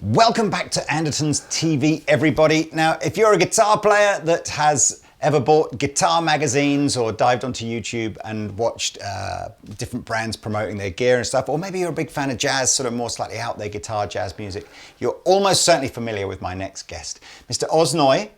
Welcome back to Andertons TV, everybody. Now, if you're a guitar player that has ever bought guitar magazines or dived onto YouTube and watched different brands promoting their gear and stuff, or maybe you're a big fan of jazz, sort of more slightly out there guitar, jazz music, you're almost certainly familiar with my next guest, Mr. Oz Noy,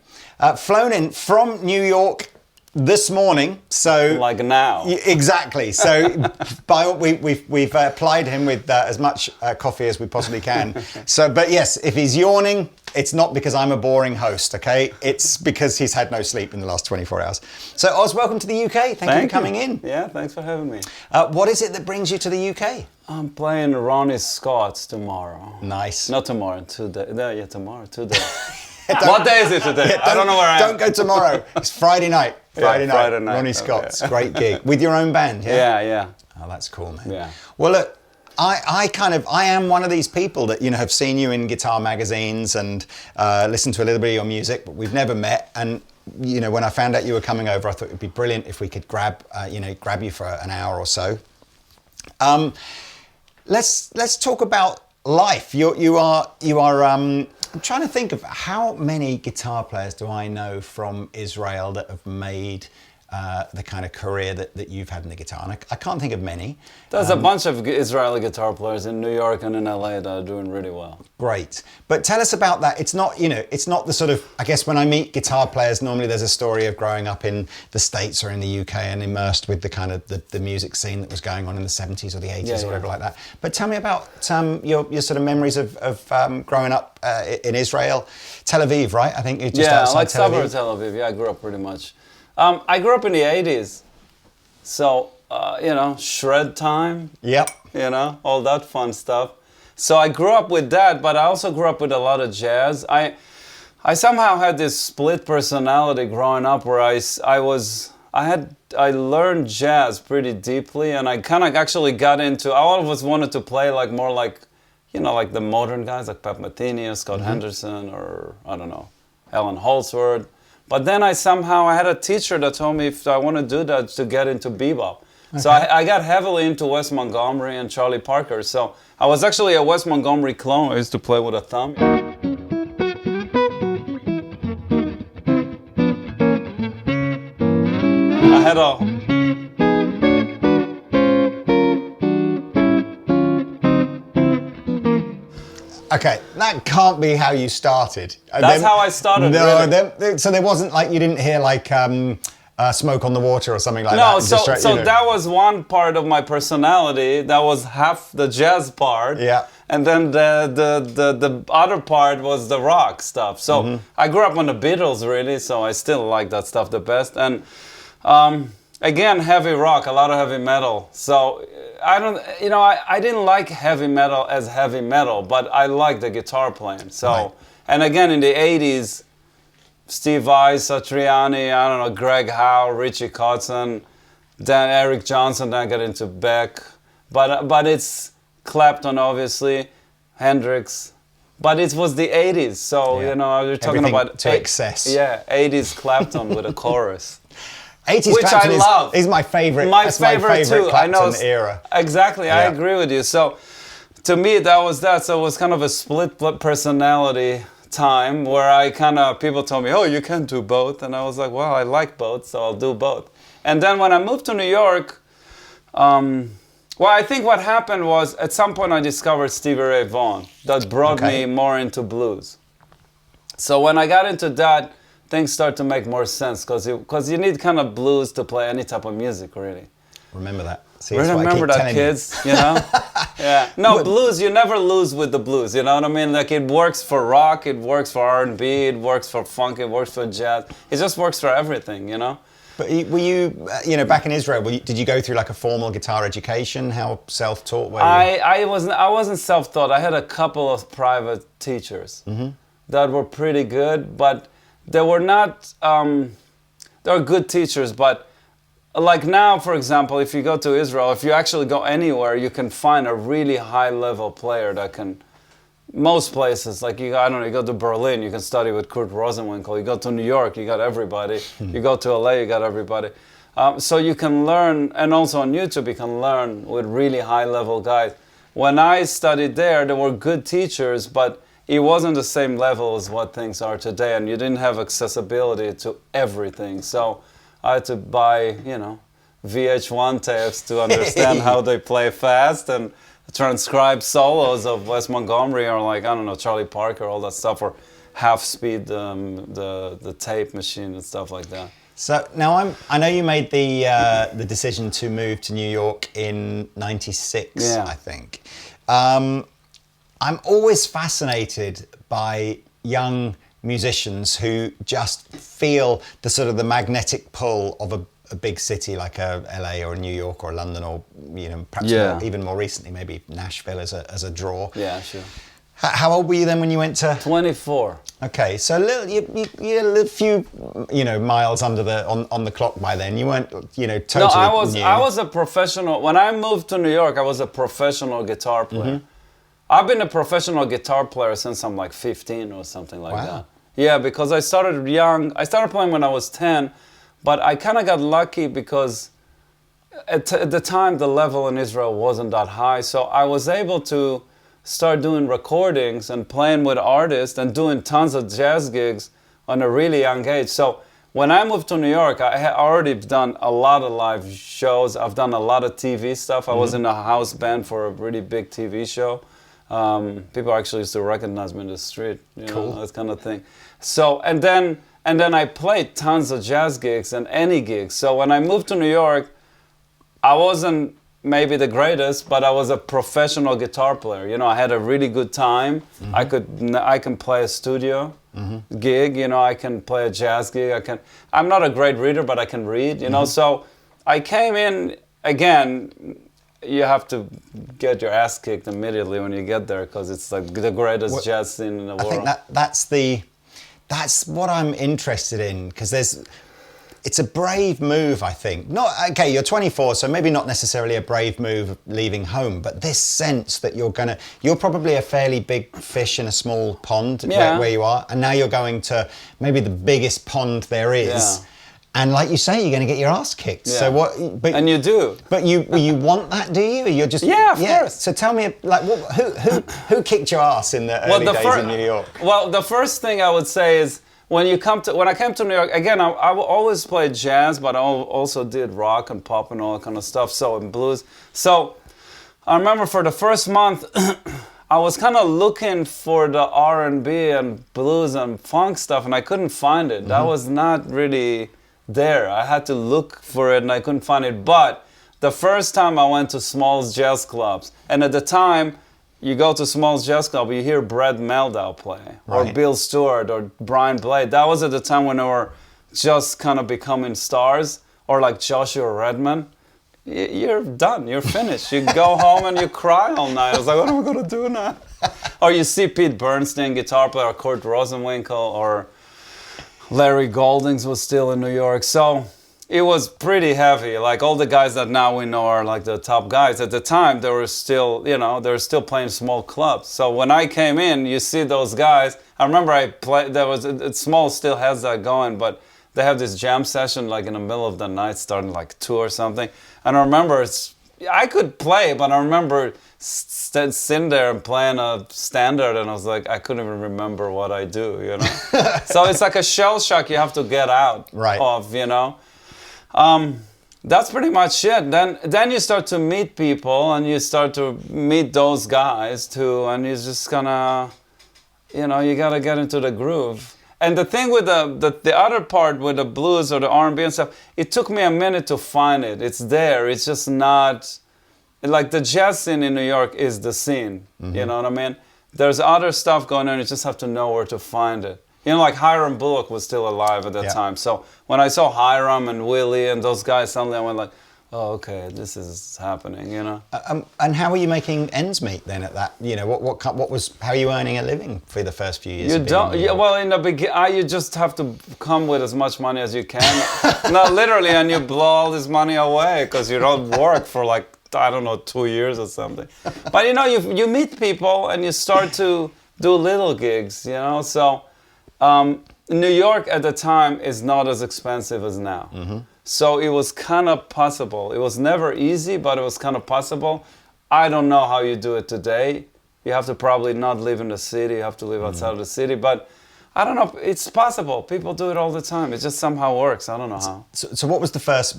flown in from New York this morning, so like now. Exactly. So we've plied him with as much coffee as we possibly can. So, but yes, if he's yawning, it's not because I'm a boring host, okay? It's because he's had no sleep in the last 24 hours. So Oz, welcome to the UK. Thank you for coming in. Yeah, thanks for having me. What is it that brings you to the UK? I'm playing Ronnie Scott's tomorrow. Nice. Not tomorrow, 2 days. Yeah, tomorrow, 2 days. What day is it today? Yeah, I don't know where I am. Don't go tomorrow. It's Friday night. Friday night. Ronnie Okay. Scott's great gig with your own band. Yeah, yeah. Oh, that's cool, man. Yeah. Well, look, I am one of these people that have seen you in guitar magazines and listened to a little bit of your music, but we've never met. And when I found out you were coming over, I thought it'd be brilliant if we could grab you for an hour or so. Let's talk about life. You are. I'm trying to think of how many guitar players do I know from Israel that have made the kind of career that you've had in the guitar. And I can't think of many. There's a bunch of Israeli guitar players in New York and in LA that are doing really well. Great. But tell us about that. It's not, it's not the sort of, I guess when I meet guitar players, normally there's a story of growing up in the States or in the UK and immersed with the kind of the music scene that was going on in the 70s or the 80s or whatever like that. But tell me about your sort of memories of growing up in Israel. Tel Aviv, right? I think you're just outside Tel Aviv. Yeah, like suburb Tel Aviv. Yeah, I grew up pretty much. I grew up in the 80s. So, shred time. Yep. All that fun stuff. So I grew up with that, but I also grew up with a lot of jazz. I somehow had this split personality growing up where I learned jazz pretty deeply, and I kind of actually got into, I always wanted to play like more like, like the modern guys like Pat Metheny or Scott Henderson or, I don't know, Alan Holdsworth. But then I had a teacher that told me if I want to do that to get into bebop. Okay. So I got heavily into Wes Montgomery and Charlie Parker. So I was actually a Wes Montgomery clone. I used to play with a thumb. I had a... Okay, that can't be how you started. That's how I started. No, really. So there wasn't like, you didn't hear like Smoke on the Water or something like that. No, so that was one part of my personality. That was half the jazz part. Yeah. And then the other part was the rock stuff. So I grew up on the Beatles, really. So I still like that stuff the best. And again, heavy rock, a lot of heavy metal. So I didn't like heavy metal as heavy metal, but I liked the guitar playing. So, right. And again, in the 80s, Steve Vai, Satriani, I don't know, Greg Howe, Richie Kotzen, then Eric Johnson, then I got into Beck. But it's Clapton, obviously, Hendrix. But it was the 80s, so, you're talking everything about... to excess. Yeah, 80s Clapton with a chorus. 80s which Clapton I love. Is my favorite. That's my favorite too. Clapton era. Exactly, yeah. I agree with you. So, to me, that was that. So it was kind of a split personality time where people told me, "Oh, you can't do both," and I was like, "Well, I like both, so I'll do both." And then when I moved to New York, I think what happened was at some point I discovered Stevie Ray Vaughan that brought me more into blues. So when I got into that, things start to make more sense because you need kind of blues to play any type of music, really. Remember that. See, remember that, kids, Yeah. No, blues, you never lose with the blues, you know what I mean? Like, it works for rock, it works for R&B, it works for funk, it works for jazz. It just works for everything, But were you, back in Israel, did you go through like a formal guitar education? How self-taught were you? I wasn't self-taught. I had a couple of private teachers that were pretty good, but they were not, they were good teachers, but like now, for example, if you go to Israel, if you actually go anywhere, you can find a really high-level player that can, most places, like you go to Berlin, you can study with Kurt Rosenwinkel. You go to New York, you got everybody. You go to LA, you got everybody. So you can learn, and also on YouTube you can learn with really high-level guys. When I studied there were good teachers, but it wasn't the same level as what things are today, and you didn't have accessibility to everything. So I had to buy, VH1 tapes to understand how they play fast and transcribe solos of Wes Montgomery or like, I don't know, Charlie Parker, all that stuff, or half speed, the tape machine and stuff like that. So now I know you made the decision to move to New York in '96, I think. I'm always fascinated by young musicians who just feel the sort of the magnetic pull of a big city like a LA or a New York or London, or perhaps even more recently maybe Nashville as a draw. Yeah, sure. How old were you then when you went to? 24. Okay, so you're a few miles under on the clock by then. You weren't totally new. I was a professional when I moved to New York. I was a professional guitar player. I've been a professional guitar player since I'm like 15 or something like that. Yeah, because I started young. I started playing when I was 10, but I kind of got lucky because at the time the level in Israel wasn't that high, so I was able to start doing recordings and playing with artists and doing tons of jazz gigs on a really young age. So when I moved to New York, I had already done a lot of live shows. I've done a lot of TV stuff. I was in a house band for a really big TV show. People actually used to recognize me in the street, that kind of thing. So and then I played tons of jazz gigs and any gigs. So when I moved to New York, I wasn't maybe the greatest, but I was a professional guitar player. I had a really good time. I can play a studio gig. I can play a jazz gig. I'm not a great reader, but I can read. So I came in again. You have to get your ass kicked immediately when you get there because it's like the greatest jazz scene in the world. I think that's what I'm interested in, because it's a brave move, I think. You're 24, so maybe not necessarily a brave move leaving home, but this sense that you're probably a fairly big fish in a small pond where you are, and now you're going to maybe the biggest pond there is. Yeah. And like you say, you're going to get your ass kicked. Yeah. So what? And you do. But you want that, do you? Or you're just of course. So tell me, like, who kicked your ass in the early days in New York? Well, the first thing I would say is when I came to New York again, I always played jazz, but I also did rock and pop and all that kind of stuff. So and blues. So I remember for the first month, I was kind of looking for the R&B and blues and funk stuff, and I couldn't find it. That was not really there. I had to look for it and I couldn't find it. But the first time I went to Smalls Jazz Clubs, and at the time you go to Smalls Jazz Club, you hear Brad Mehldau play, or Bill Stewart, or Brian Blade. That was at the time when they were just kind of becoming stars, or like Joshua Redman. You're done, you're finished. You go home and you cry all night. I was like, what am I going to do now? Or you see Pete Bernstein, guitar player, or Kurt Rosenwinkel, or Larry Goldings was still in New York. So it was pretty heavy. Like all the guys that now we know are like the top guys. At the time, they were still, they were still playing small clubs. So when I came in, you see those guys. I remember Small still has that going, but they have this jam session like in the middle of the night, starting like 2 or something. And I remember I could play, but I remember sitting there and playing a standard, and I was like, I couldn't even remember what I do, So it's like a shell shock you have to get out of, That's pretty much it. Then you start to meet people, and you start to meet those guys too, and you just gonna, you gotta get into the groove. And the thing with the other part with the blues or the R&B and stuff, it took me a minute to find it. It's there. It's just not. Like the jazz scene in New York is the scene, you know what I mean? There's other stuff going on, you just have to know where to find it. Like Hiram Bullock was still alive at that time. So when I saw Hiram and Willie and those guys, suddenly I went like, oh, okay, this is happening, And how were you making ends meet then at that? How are you earning a living for the first few years? You don't. Well, in the beginning, you just have to come with as much money as you can. Not literally, and you blow all this money away because you don't work for like, I don't know, 2 years or something. But you meet people and you start to do little gigs, So New York at the time is not as expensive as now. So it was kind of possible. It was never easy, but it was kind of possible. I don't know how you do it today. You have to probably not live in the city. You have to live outside of the city. But I don't know. It's possible. People do it all the time. It just somehow works. I don't know how. So what was the first,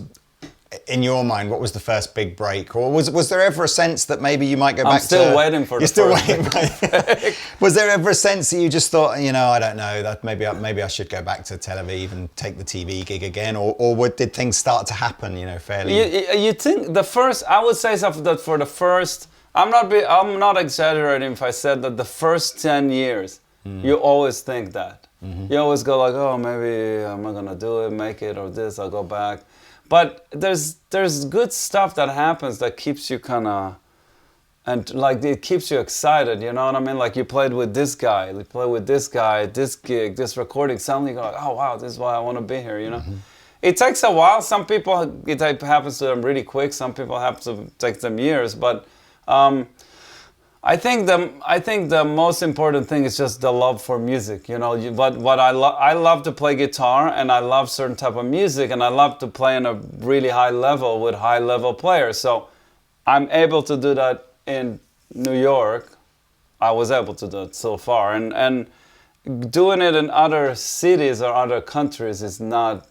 in your mind, what was the first big break? Or was there ever a sense that maybe you might go back to... I'm still waiting for the first waiting. Was there ever a sense that you just thought, you know, I don't know, that maybe I should go back to Tel Aviv and take the TV gig again? Or did things start to happen, you know, fairly... You think the first... I would say something that for the first... I'm not exaggerating if I said that the first 10 years, you always think that. You always go like, oh, maybe I'm not going to do it, make it, or this, I'll go back. But there's good stuff that happens that keeps you kind of, and like it keeps you excited, you know what I mean? Like you played with this guy, you play with this guy, this gig, this recording, suddenly you go like, oh wow, this is why I want to be here, you know? It takes a while. Some people, it happens to them really quick. Some people have to take them years. But I think the most important thing is just the love for music. You know, I love to play guitar, and I love certain type of music, and I love to play on a really high level with high level players. So I'm able to do that in New York. I was able to do it so far, and doing it in other cities or other countries is not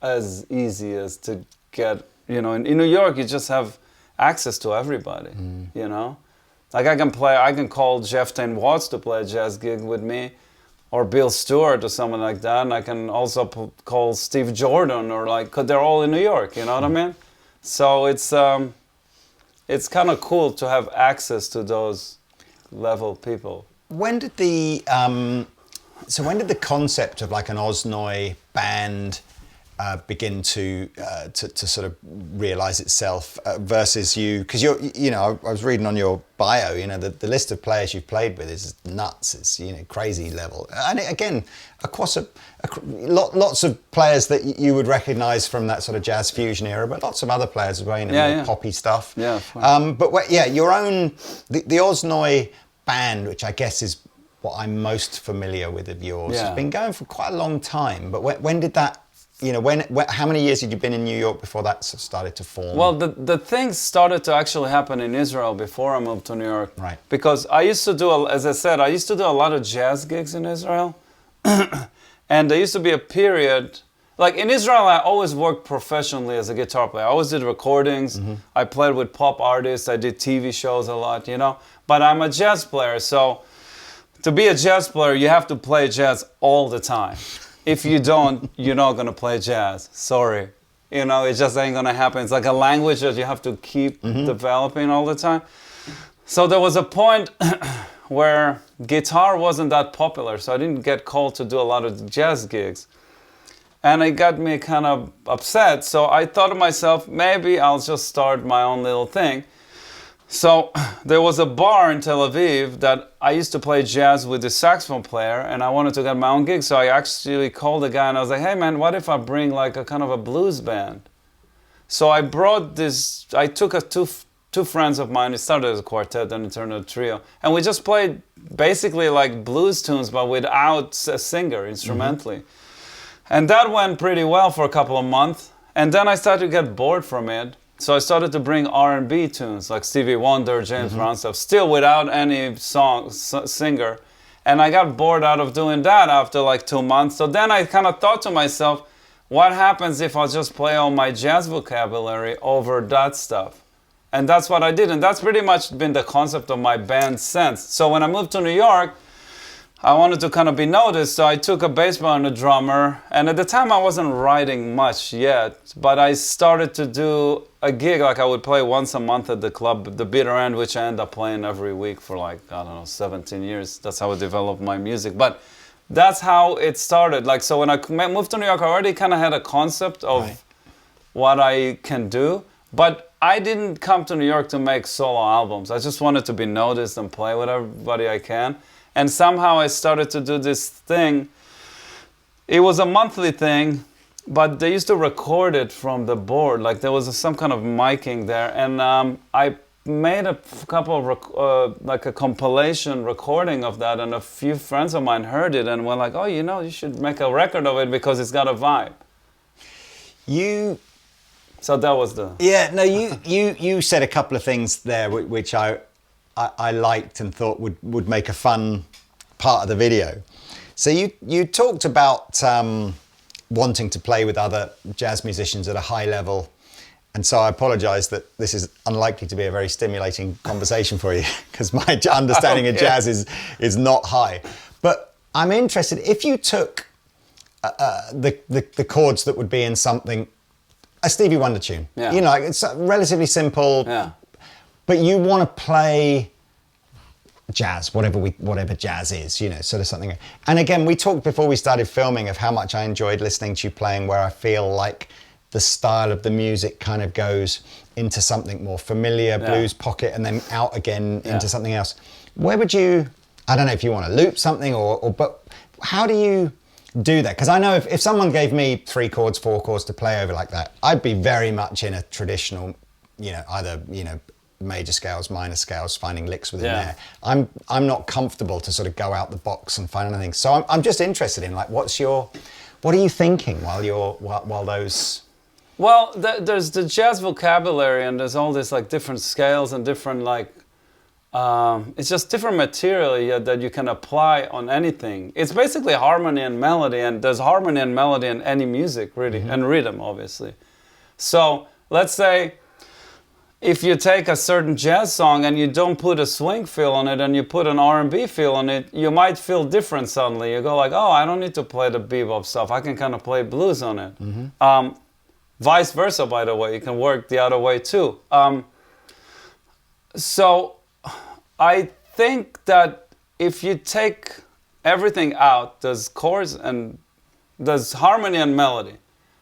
as easy as to get. You know, in New York, you just have access to everybody. You know. Like I can call Jeff Tain Watts to play a jazz gig with me, or Bill Stewart or someone like that, and I can also call Steve Jordan, or like, 'cause they're all in New York, you know what I mean? So it's kind of cool to have access to those level people. When did the concept of like an Oz Noy band begin to sort of realize itself versus you? Because I was reading on your bio, you know, the list of players you've played with is nuts. It's, you know, crazy level. And again, across lots of players that you would recognize from that sort of jazz fusion era, but lots of other players as well, you know, more poppy stuff. Yeah. Your own, the Oz Noy band, which I guess is what I'm most familiar with of yours, has been going for quite a long time. But when did that, you know, how many years had you been in New York before that started to form? Well, the things started to actually happen in Israel before I moved to New York. Right. Because I used to do, as I said, I used to do a lot of jazz gigs in Israel. And there used to be a period, like in Israel, I always worked professionally as a guitar player. I always did recordings. I played with pop artists. I did TV shows a lot, you know. But I'm a jazz player, so to be a jazz player, you have to play jazz all the time. If you don't, you're not going to play jazz. Sorry. You know, it just ain't going to happen. It's like a language that you have to keep developing all the time. So there was a point where guitar wasn't that popular, so I didn't get called to do a lot of jazz gigs. And it got me kind of upset. So I thought to myself, maybe I'll just start my own little thing. So there was a bar in Tel Aviv that I used to play jazz with the saxophone player, and I wanted to get my own gig. So I actually called the guy and I was like, hey man, what if I bring like a kind of a blues band? So I brought this, I took two friends of mine. It started as a quartet, then it turned into a trio. And we just played basically like blues tunes, but without a singer, instrumentally. And that went pretty well for a couple of months. And then I started to get bored from it. So I started to bring R&B tunes like Stevie Wonder, James Brown stuff, still without any singer. And I got bored out of doing that after like 2 months. So then I kind of thought to myself, what happens if I just play all my jazz vocabulary over that stuff? And that's what I did. And that's pretty much been the concept of my band since. So when I moved to New York, I wanted to kind of be noticed, so I took a bass player and a drummer. And at the time, I wasn't writing much yet, but I started to do a gig, like I would play once a month at the club, the Bitter End, which I end up playing every week for like, I don't know, 17 years. That's how I developed my music. But that's how it started. Like, so when I moved to New York, I already kind of had a concept of what I can do. But I didn't come to New York to make solo albums. I just wanted to be noticed and play with everybody I can. And somehow I started to do this thing. It was a monthly thing, but they used to record it from the board. Like there was some kind of miking there. And I made a couple of, like a compilation recording of that. And a few friends of mine heard it and were like, oh, you know, you should make a record of it because it's got a vibe. So that was the... Yeah, no, you said a couple of things there which I liked and thought would make a fun part of the video. So you talked about wanting to play with other jazz musicians at a high level. And so I apologize that this is unlikely to be a very stimulating conversation for you, because my understanding of jazz is not high. But I'm interested, if you took the chords that would be in something, a Stevie Wonder tune, you know, it's relatively simple, but you want to play jazz, whatever jazz is, you know, sort of something. And again, we talked before we started filming of how much I enjoyed listening to you playing, where I feel like the style of the music kind of goes into something more familiar, blues pocket, and then out again into something else. Where would you, I don't know if you want to loop something but how do you do that? Because I know if someone gave me 3 chords, 4 chords to play over like that, I'd be very much in a traditional, you know, either, you know, major scales, minor scales, finding licks within there. I'm not comfortable to sort of go out the box and find anything. So I'm just interested in, like, what are you thinking while those... Well, there's the jazz vocabulary, and there's all this like different scales and different like, it's just different material that you can apply on anything. It's basically harmony and melody, and there's harmony and melody in any music really, and rhythm obviously. So let's say if you take a certain jazz song and you don't put a swing feel on it and you put an R&B feel on it, you might feel different suddenly. You go like, oh, I don't need to play the bebop stuff. I can kind of play blues on it. Vice versa, by the way, you can work the other way too. So I think that if you take everything out, there's chords and there's harmony and melody.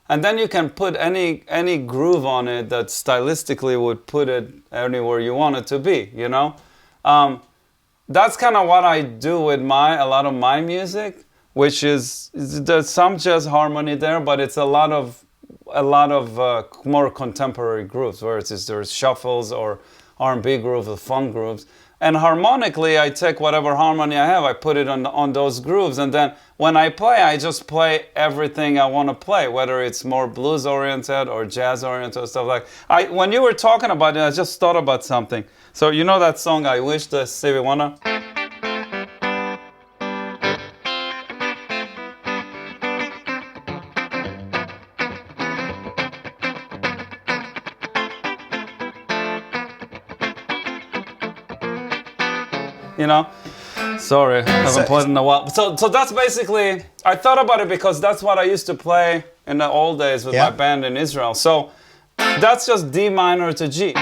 And then you can put any groove on it that stylistically would put it anywhere you want it to be, you know? That's kind of what I do with a lot of my music, which is, there's some jazz harmony there, but it's a lot of more contemporary grooves, where there's shuffles or R&B grooves or funk grooves. And harmonically, I take whatever harmony I have, I put it on those grooves, and then when I play, I just play everything I want to play, whether it's more blues-oriented or jazz-oriented, stuff like. When you were talking about it, I just thought about something. So you know that song, I Wish, the Stevie Wonder? You know, sorry, I haven't played in a while. So that's basically, I thought about it because that's what I used to play in the old days with my band in Israel. So that's just D minor to G.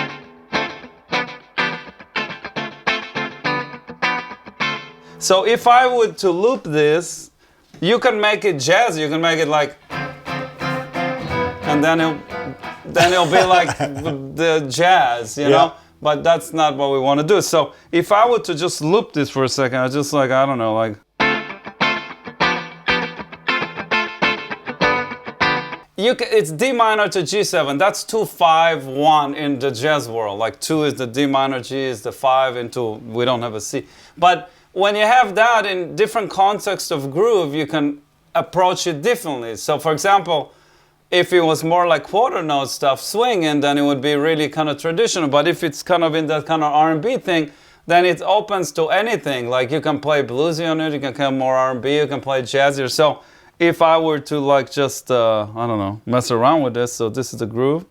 So if I would to loop this, you can make it jazzy. You can make it like, and then it'll be like the jazz, you know. But that's not what we want to do. So if I were to just loop this for a second, I just like, I don't know, like. It's D minor to G7. That's 2, 5, 1 in the jazz world. Like 2 is the D minor, G is the 5 into, we don't have a C. But when you have that in different contexts of groove, you can approach it differently. So for example, if it was more like quarter note stuff swinging, then it would be really kind of traditional. But if it's kind of in that kind of R&B thing, then it opens to anything. Like you can play bluesy on it, you can play more R&B, you can play jazzy. So if I were to like just, I don't know, mess around with this, so this is the groove.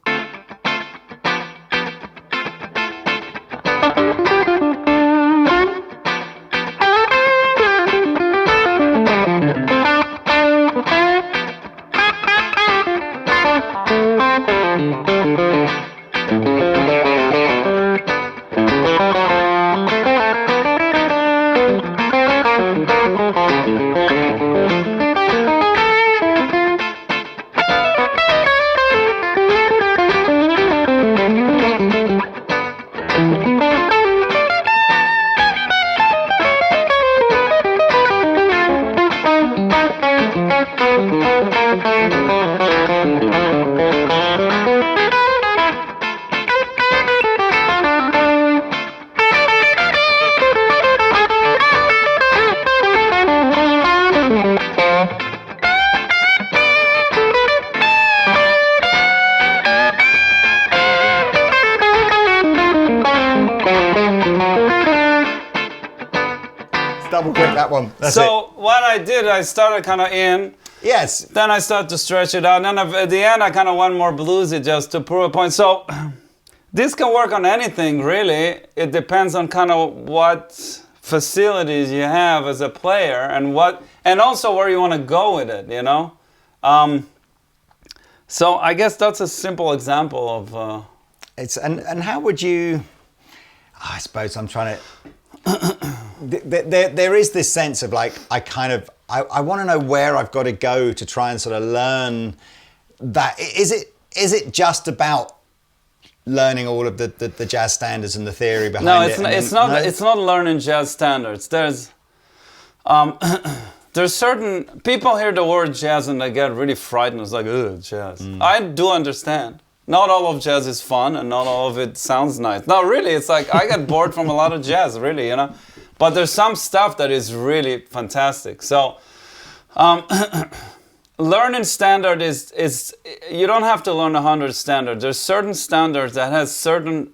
double click that one. That's so what I did, I started kind of in. Yes. Then I started to stretch it out. And then at the end, I kind of went more bluesy just to prove a point. So this can work on anything, really. It depends on kind of what facilities you have as a player and also where you want to go with it, you know? So I guess that's a simple example of... And how would you... I suppose I'm trying to... there is this sense of like, I want to know where I've got to go to try and sort of learn that. Is it just about learning all of the jazz standards and the theory behind it? No, it's not learning jazz standards. There's certain people hear the word jazz and they get really frightened. It's like, ugh, jazz. I do understand. Not all of jazz is fun and not all of it sounds nice. No, really, it's like I get bored from a lot of jazz, really, you know. But there's some stuff that is really fantastic. So learning standard is you don't have to learn 100 standards. There's certain standards that has certain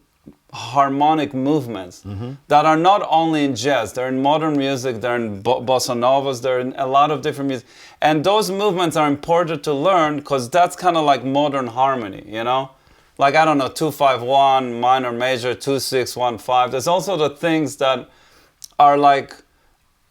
harmonic movements that are not only in jazz. They're in modern music, they're in bossa novas, they're in a lot of different music. And those movements are important to learn because that's kind of like modern harmony, you know? Like, I don't know, 2-5-1, minor, major, 2-6-1-5. There's also the things that are like,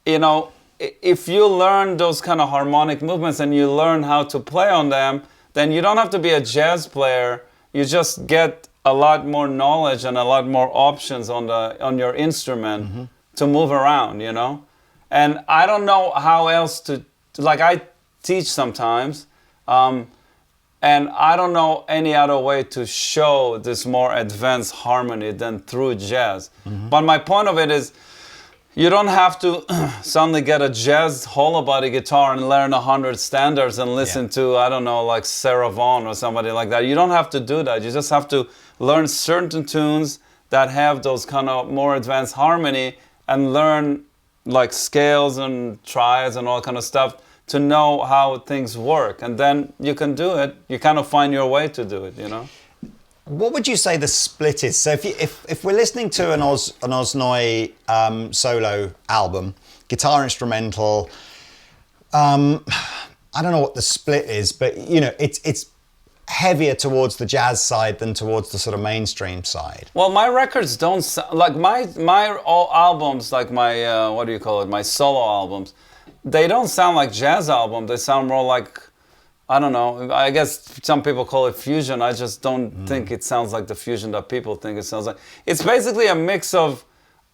you know, if you learn those kind of harmonic movements and you learn how to play on them, then you don't have to be a jazz player. You just get a lot more knowledge and a lot more options on your instrument to move around, you know? And I don't know how else to, like I teach sometimes, and I don't know any other way to show this more advanced harmony than through jazz. But my point of it is, you don't have to suddenly get a jazz hollow body guitar and learn 100 standards and listen to, I don't know, like Sarah Vaughan or somebody like that. You don't have to do that. You just have to learn certain tunes that have those kind of more advanced harmony and learn like scales and triads and all kind of stuff to know how things work. And then you can do it. You kind of find your way to do it, you know? What would you say the split is? So if we're listening to an Oz Noy solo album, guitar instrumental, I don't know what the split is, but you know, it's heavier towards the jazz side than towards the sort of mainstream side. Well, my records don't sound like my all albums, like my what do you call it? My solo albums, they don't sound like jazz albums. They sound more like, I don't know, I guess some people call it fusion. I just don't think it sounds like the fusion that people think it sounds like. It's basically a mix of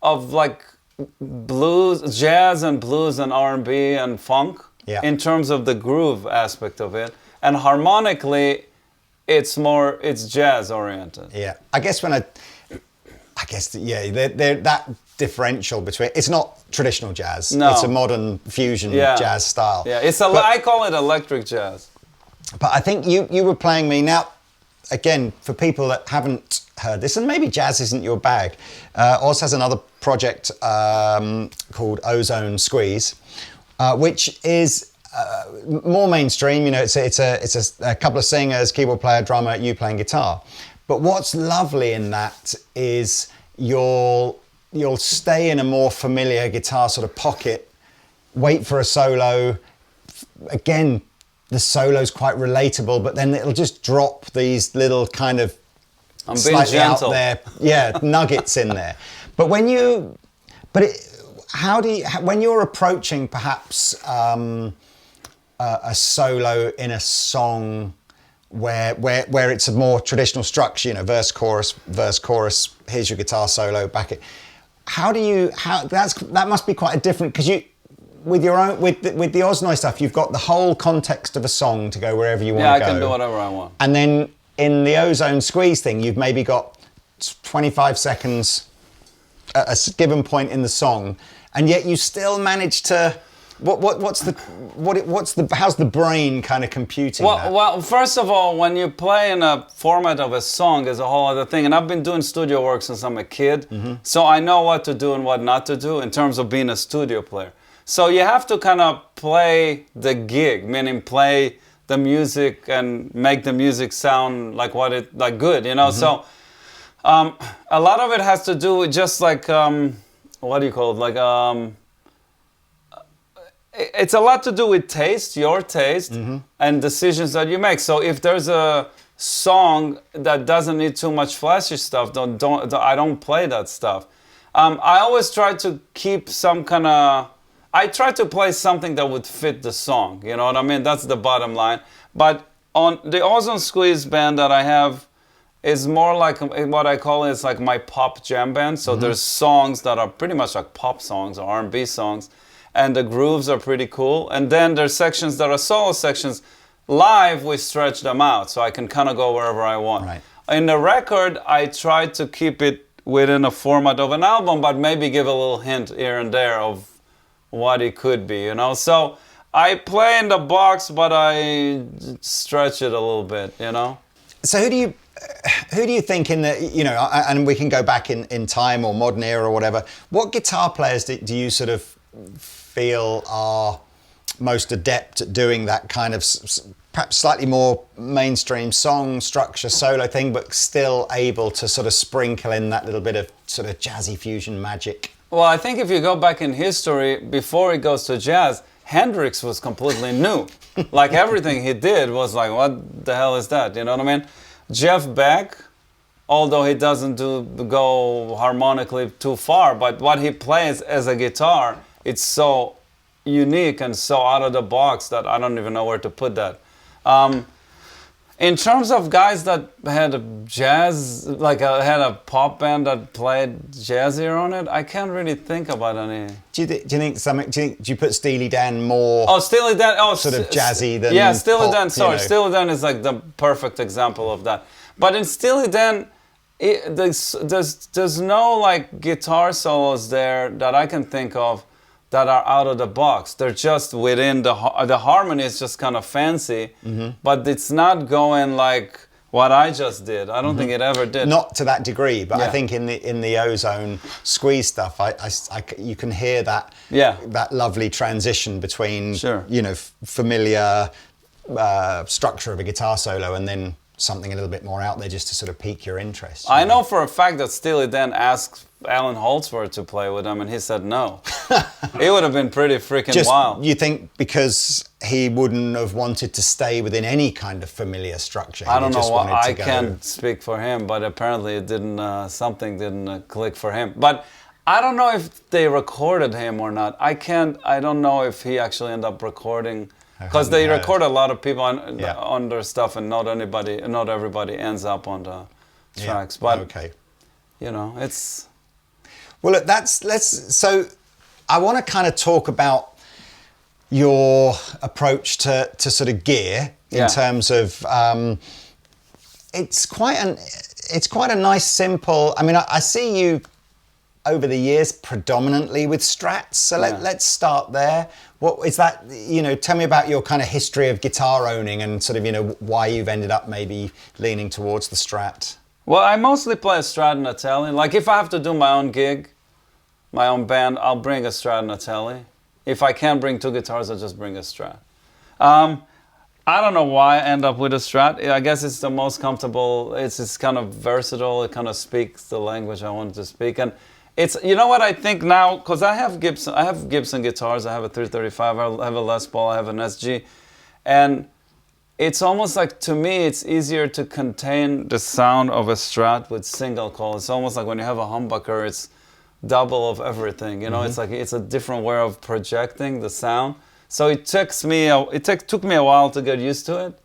like blues, jazz and blues and R&B and funk in terms of the groove aspect of it. And harmonically, it's jazz oriented. Yeah, I guess that differential between, it's not traditional jazz. No. It's a modern fusion jazz style. Yeah, I call it electric jazz. But I think you were playing me now, again, for people that haven't heard this, and maybe jazz isn't your bag, Oz has another project called Ozone Squeeze, which is more mainstream. You know, it's a couple of singers, keyboard player, drummer, you playing guitar. But what's lovely in that is you'll stay in a more familiar guitar sort of pocket, wait for a solo, again, the solo's quite relatable, but then it'll just drop these little kind of slightly out there, nuggets in there. But when you're approaching perhaps a solo in a song where it's a more traditional structure, you know, verse, chorus, here's your guitar solo, back it. That must be quite a different, because with the Oz Noy stuff, you've got the whole context of a song to go wherever you want to go. Yeah, I can do whatever I want. And then in the Ozone Squeeze thing, you've maybe got 25 seconds at a given point in the song, and yet you still manage to. How's the brain kind of computing that? Well, first of all, when you play in a format of a song is a whole other thing. And I've been doing studio work since I'm a kid, so I know what to do and what not to do in terms of being a studio player. So you have to kind of play the gig, meaning play the music and make the music sound like good, you know. So a lot of it has to do with just like what do you call it, like it's a lot to do with taste, your taste, and decisions that you make. So if there's a song that doesn't need too much flashy stuff, I don't play that stuff. I always try to keep some kind of... I try to play something that would fit the song, you know what I mean? That's the bottom line. But on the Ozone Squeeze band that I have is more like what I call is like my pop jam band. So there's songs that are pretty much like pop songs or R&B songs, and the grooves are pretty cool. And then there's sections that are solo sections. Live, we stretch them out, so I can kind of go wherever I want. Right. In the record, I try to keep it within a format of an album, but maybe give a little hint here and there of what it could be, you know? So I play in the box, but I stretch it a little bit, you know? So who do you think in the, you know, and we can go back in time or modern era or whatever, what guitar players do you sort of feel are most adept at doing that kind of perhaps slightly more mainstream song structure solo thing, but still able to sort of sprinkle in that little bit of sort of jazzy fusion magic? Well, I think if you go back in history, before it goes to jazz, Hendrix was completely new. Like everything he did was like, what the hell is that? You know what I mean? Jeff Beck, although he doesn't go harmonically too far, but what he plays as a guitar, it's so unique and so out of the box that I don't even know where to put that. In terms of guys that had a jazz, like had a pop band that played jazzier on it, I can't really think about any. Do you think something? Do you put Steely Dan more? Oh, Steely Dan. Oh, sort of jazzy than yeah, Steely pop, Dan. Sorry, you know. Steely Dan is like the perfect example of that. But in Steely Dan, there's no like guitar solos there that I can think of that are out of the box. They're just within the harmony is just kind of fancy, but it's not going like what I just did. I don't think it ever did. Not to that degree, but Yeah. I think in the Ozone Squeeze stuff, you can hear that that lovely transition between Sure. you know familiar structure of a guitar solo and then something a little bit more out there just to sort of pique your interest. I know for a fact that Steely Dan asked Alan Holdsworth to play with him, and he said no. It would have been pretty freaking Just, wild. you think because he wouldn't have wanted to stay within any kind of familiar structure? I don't know just why. wanted to I go- can't speak for him, but apparently it didn't. Something didn't click for him. But I don't know if they recorded him or not. I don't know if he actually ended up recording, because they record a lot of people on their stuff, and not everybody ends up on the tracks. But okay. you know, it's. Well, look, so I want to kind of talk about your approach to sort of gear in terms of it's quite a nice simple. I mean, I see you over the years predominantly with Strats. So let's start there. What is that? You know, tell me about your kind of history of guitar owning and sort of, you know, why you've ended up maybe leaning towards the Strat. Well, I mostly play a Strat and a Tele. Like if I have to do my own gig, my own band, I'll bring a Strat and a Tele. If I can't bring two guitars, I'll just bring a Strat. I don't know why I end up with a Strat. I guess it's the most comfortable. It's kind of versatile. It kind of speaks the language I want to speak. And it's, you know what I think now, because I have Gibson guitars. I have a 335. I have a Les Paul. I have an SG, and it's almost like, to me, it's easier to contain the sound of a Strat with single coil. It's almost like when you have a humbucker, it's double of everything. You know, it's like it's a different way of projecting the sound. So it took me a while to get used to it,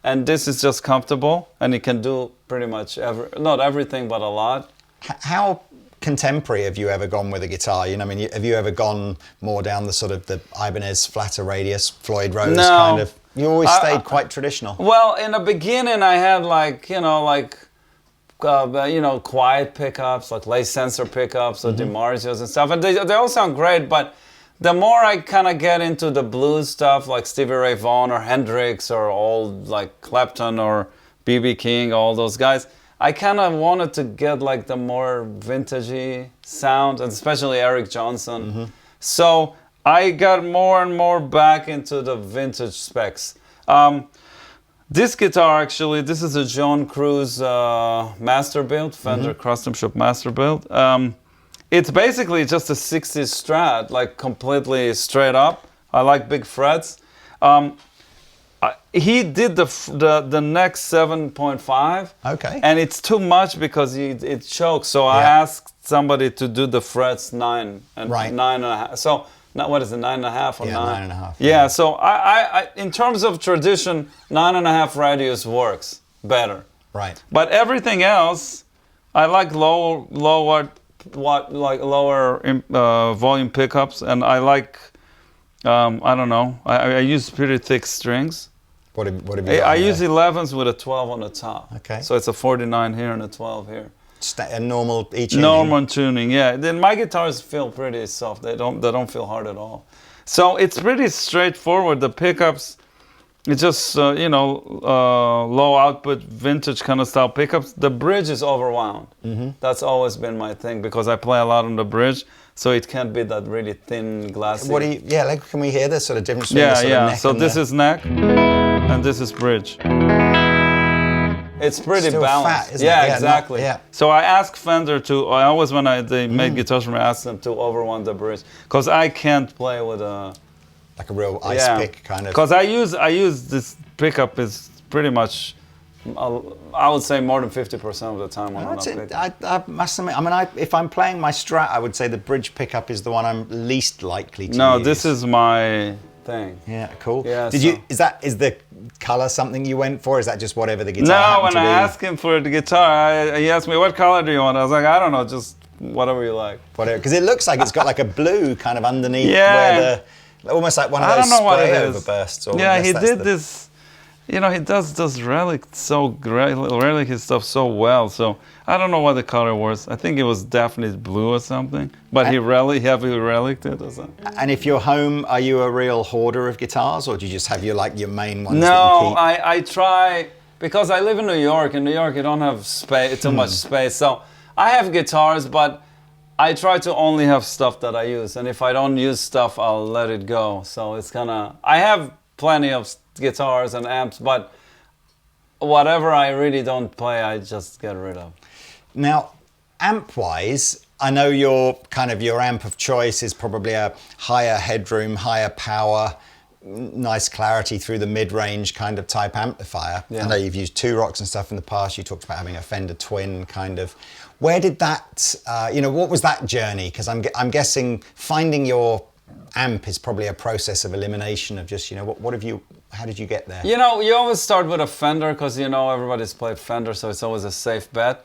and this is just comfortable, and it can do pretty much not everything, but a lot. How contemporary have you ever gone with a guitar? You know, I mean, have you ever gone more down the sort of the Ibanez flatter radius, Floyd Rose kind of? You always stayed quite traditional. Well, in the beginning, I had quiet pickups, like lay sensor pickups or DiMarzios and stuff, and they all sound great. But the more I kind of get into the blues stuff, like Stevie Ray Vaughan or Hendrix or old like Clapton or B.B. King, all those guys, I kind of wanted to get like the more vintagey sound, and especially Eric Johnson. So I got more and more back into the vintage specs. This guitar, actually, this is a John Cruz master build, Fender Custom Shop master build. It's basically just a 60s Strat, like completely straight up. I like big frets. He did the neck 7.5. Okay. And it's too much because it chokes. So I asked somebody to do the frets 9 and 9.5. So what is it, 9.5 or 9? 9.5. Yeah. So I in terms of tradition, 9.5 radius works better. Right. But everything else, I like lower volume pickups, and I like I don't know. I use pretty thick strings. What have you got? I use 11s with a 12 on the top. Okay. So it's a 49 here and a 12 here. A normal tuning. Normal tuning, yeah. Then my guitars feel pretty soft. They don't feel hard at all. So it's pretty straightforward. The pickups, it's just low output vintage kind of style pickups. The bridge is overwound. Mm-hmm. That's always been my thing because I play a lot on the bridge. So it can't be that really thin, glassy. Can we hear the sort of difference between the sort of neck So this is neck, and this is bridge. It's pretty still balanced. Fat, isn't it? Exactly. Yeah. So I ask Fender I always, when they made guitars for me, I ask them to overwound the bridge. Because I can't play with a... Like a real ice pick kind of... Because I use this pickup is pretty much... I would say more than 50% of the time on that pickup. I must admit, if I'm playing my Strat, I would say the bridge pickup is the one I'm least likely to use. No, this is my thing. Yeah, cool. Yeah, is the color something you went for? Is that just whatever the guitar happened when to I be? asked him for the guitar, he asked me, what color do you want? I was like, I don't know, just whatever you like. Whatever, because it looks like it's got like a blue kind of underneath where almost like one of those spray overbursts. He did this. He does relic his stuff so well. So I don't know what the color was. I think it was definitely blue or something. But heavy relicked it or something. And if you're home, are you a real hoarder of guitars, or do you just have your main ones? No, that you keep? I try because I live in New York. In New York, you don't have too much space. So I have guitars, but I try to only have stuff that I use. And if I don't use stuff, I'll let it go. So it's I have plenty of guitars and amps, but whatever I really don't play, I just get rid of. Now, amp-wise, I know your amp of choice is probably a higher headroom, higher power, nice clarity through the mid-range kind of type amplifier. Yeah. I know you've used Two Rocks and stuff in the past. You talked about having a Fender Twin kind of. Where did that, what was that journey? Because I'm guessing finding your amp is probably a process of elimination of just, how did you get there? You always start with a Fender because, everybody's played Fender, so it's always a safe bet.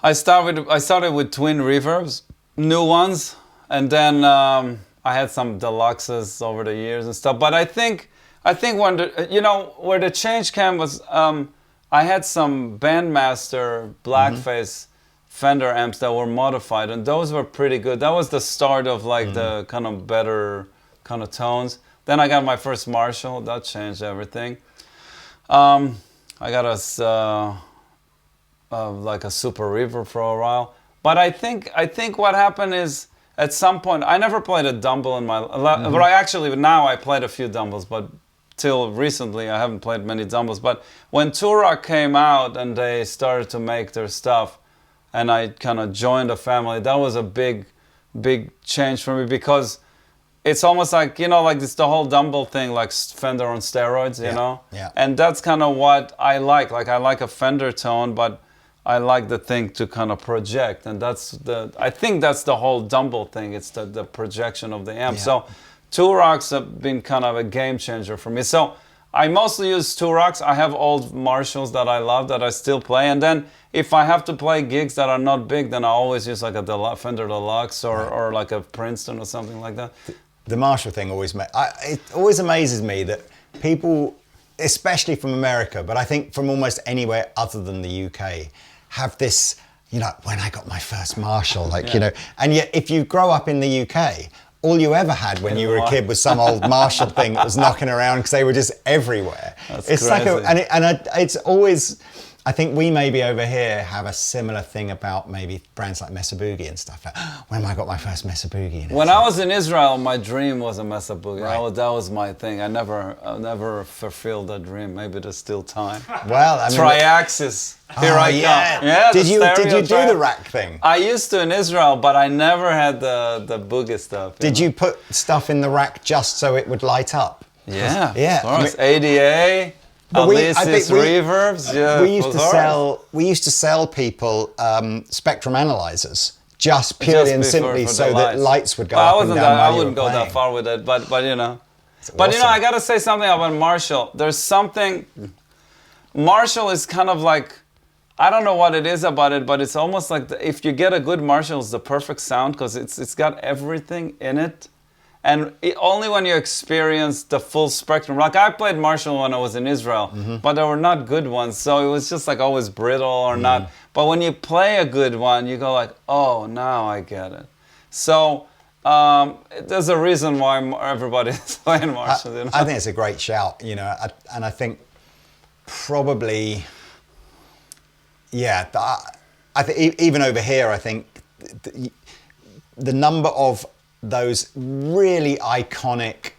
I started with twin reverbs, new ones, and then I had some deluxes over the years and stuff. But I think when where the change came was I had some Bandmaster Blackface Fender amps that were modified, and those were pretty good. That was the start of the kind of better kind of tones. Then I got my first Marshall. That changed everything. I got a Super Reverb for a while. But I think what happened is at some point I never played a Dumble in my life. But now I played a few Dumbles, but till recently I haven't played many Dumbles. But when Turok came out and they started to make their stuff, and I kind of joined the family, that was a big change for me because it's almost like, like this the whole Dumble thing, like Fender on steroids, you know? Yeah. And that's kind of what I like. Like I like a Fender tone, but I like the thing to kind of project. And I think that's the whole Dumble thing. It's the projection of the amp. Yeah. So Two Rocks have been kind of a game changer for me. So I mostly use Two Rocks. I have old Marshalls that I love that I still play. And then if I have to play gigs that are not big, then I always use like a Fender Deluxe or like a Princeton or something like that. The Marshall thing it always amazes me that people, especially from America, but I think from almost anywhere other than the UK, have this, when I got my first Marshall, and yet if you grow up in the UK, all you ever had when you were a kid was some old Marshall thing that was knocking around because they were just everywhere. That's it's crazy. it's always, I think we maybe over here have a similar thing about maybe brands like Mesa Boogie and stuff. Like, when I got my first Mesa Boogie. When I was in Israel, my dream was a Mesa Boogie. Right. That was my thing. I never fulfilled that dream. Maybe there's still time. Well, I mean, Triaxis. Here I come. Yeah, did you do the rack thing? I used to in Israel, but I never had the Boogie stuff. Did you put stuff in the rack just so it would light up? Yeah. Yeah. Of course. ADA. Alesis reverbs. Yeah. We used to sell people spectrum analyzers just purely and simply so that lights would go up and down. I wouldn't go that far with it, but you know. But you know, I gotta say something about Marshall. There's something. Marshall is kind of like, I don't know what it is about it, but it's almost like if you get a good Marshall, it's the perfect sound because it's got everything in it. And only when you experience the full spectrum. Like I played Marshall when I was in Israel, but they were not good ones. So it was just like always brittle or not. But when you play a good one, you go like, oh, now I get it. So there's a reason why everybody is playing Marshall. You know? I think it's a great shout, you know, and I think probably, yeah, I think even over here, I think the number of those really iconic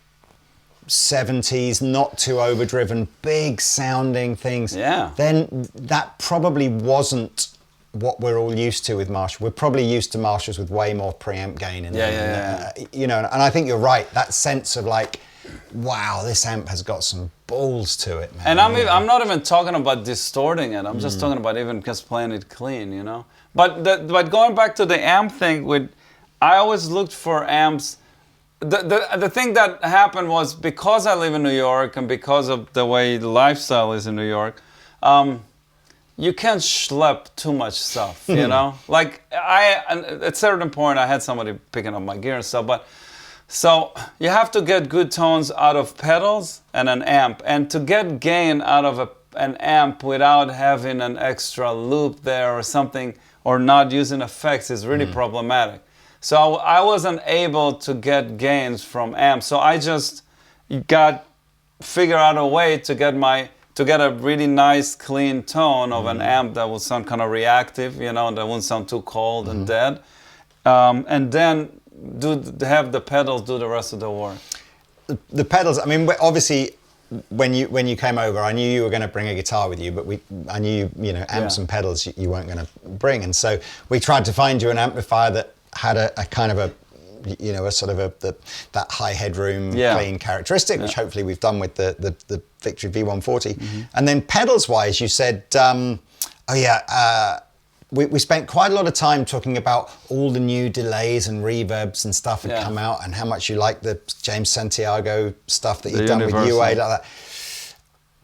70s, not too overdriven, big sounding things, then that probably wasn't what we're all used to with Marshall. We're probably used to Marshalls with way more preamp gain in them. You know, and I think you're right, that sense of like, wow, this amp has got some balls to it, man. And I'm not even talking about distorting it. I'm just talking about even just playing it clean, you know. But going back to the amp thing, I always looked for amps. The thing that happened was because I live in New York and because of the way the lifestyle is in New York, you can't schlep too much stuff, you know. Like at a certain point, I had somebody picking up my gear and stuff, but. So you have to get good tones out of pedals and an amp, and to get gain out of an amp without having an extra loop there or something, or not using effects is really problematic. So I wasn't able to get gains from amps. So I just figure out a way to get a really nice clean tone of an amp that will sound kind of reactive, you know, that won't sound too cold and dead, and then have the pedals do the rest of the work. The pedals, I mean, obviously when you came over, I knew you were going to bring a guitar with you, but I knew you know, amps and pedals you weren't going to bring, and so we tried to find you an amplifier that had a kind of a, you know, a sort of that high headroom clean characteristic, which hopefully we've done with the Victory V140. And then pedals wise, you said, we spent quite a lot of time talking about all the new delays and reverbs and stuff that come out, and how much you like the James Santiago stuff that you've done with UA, like that.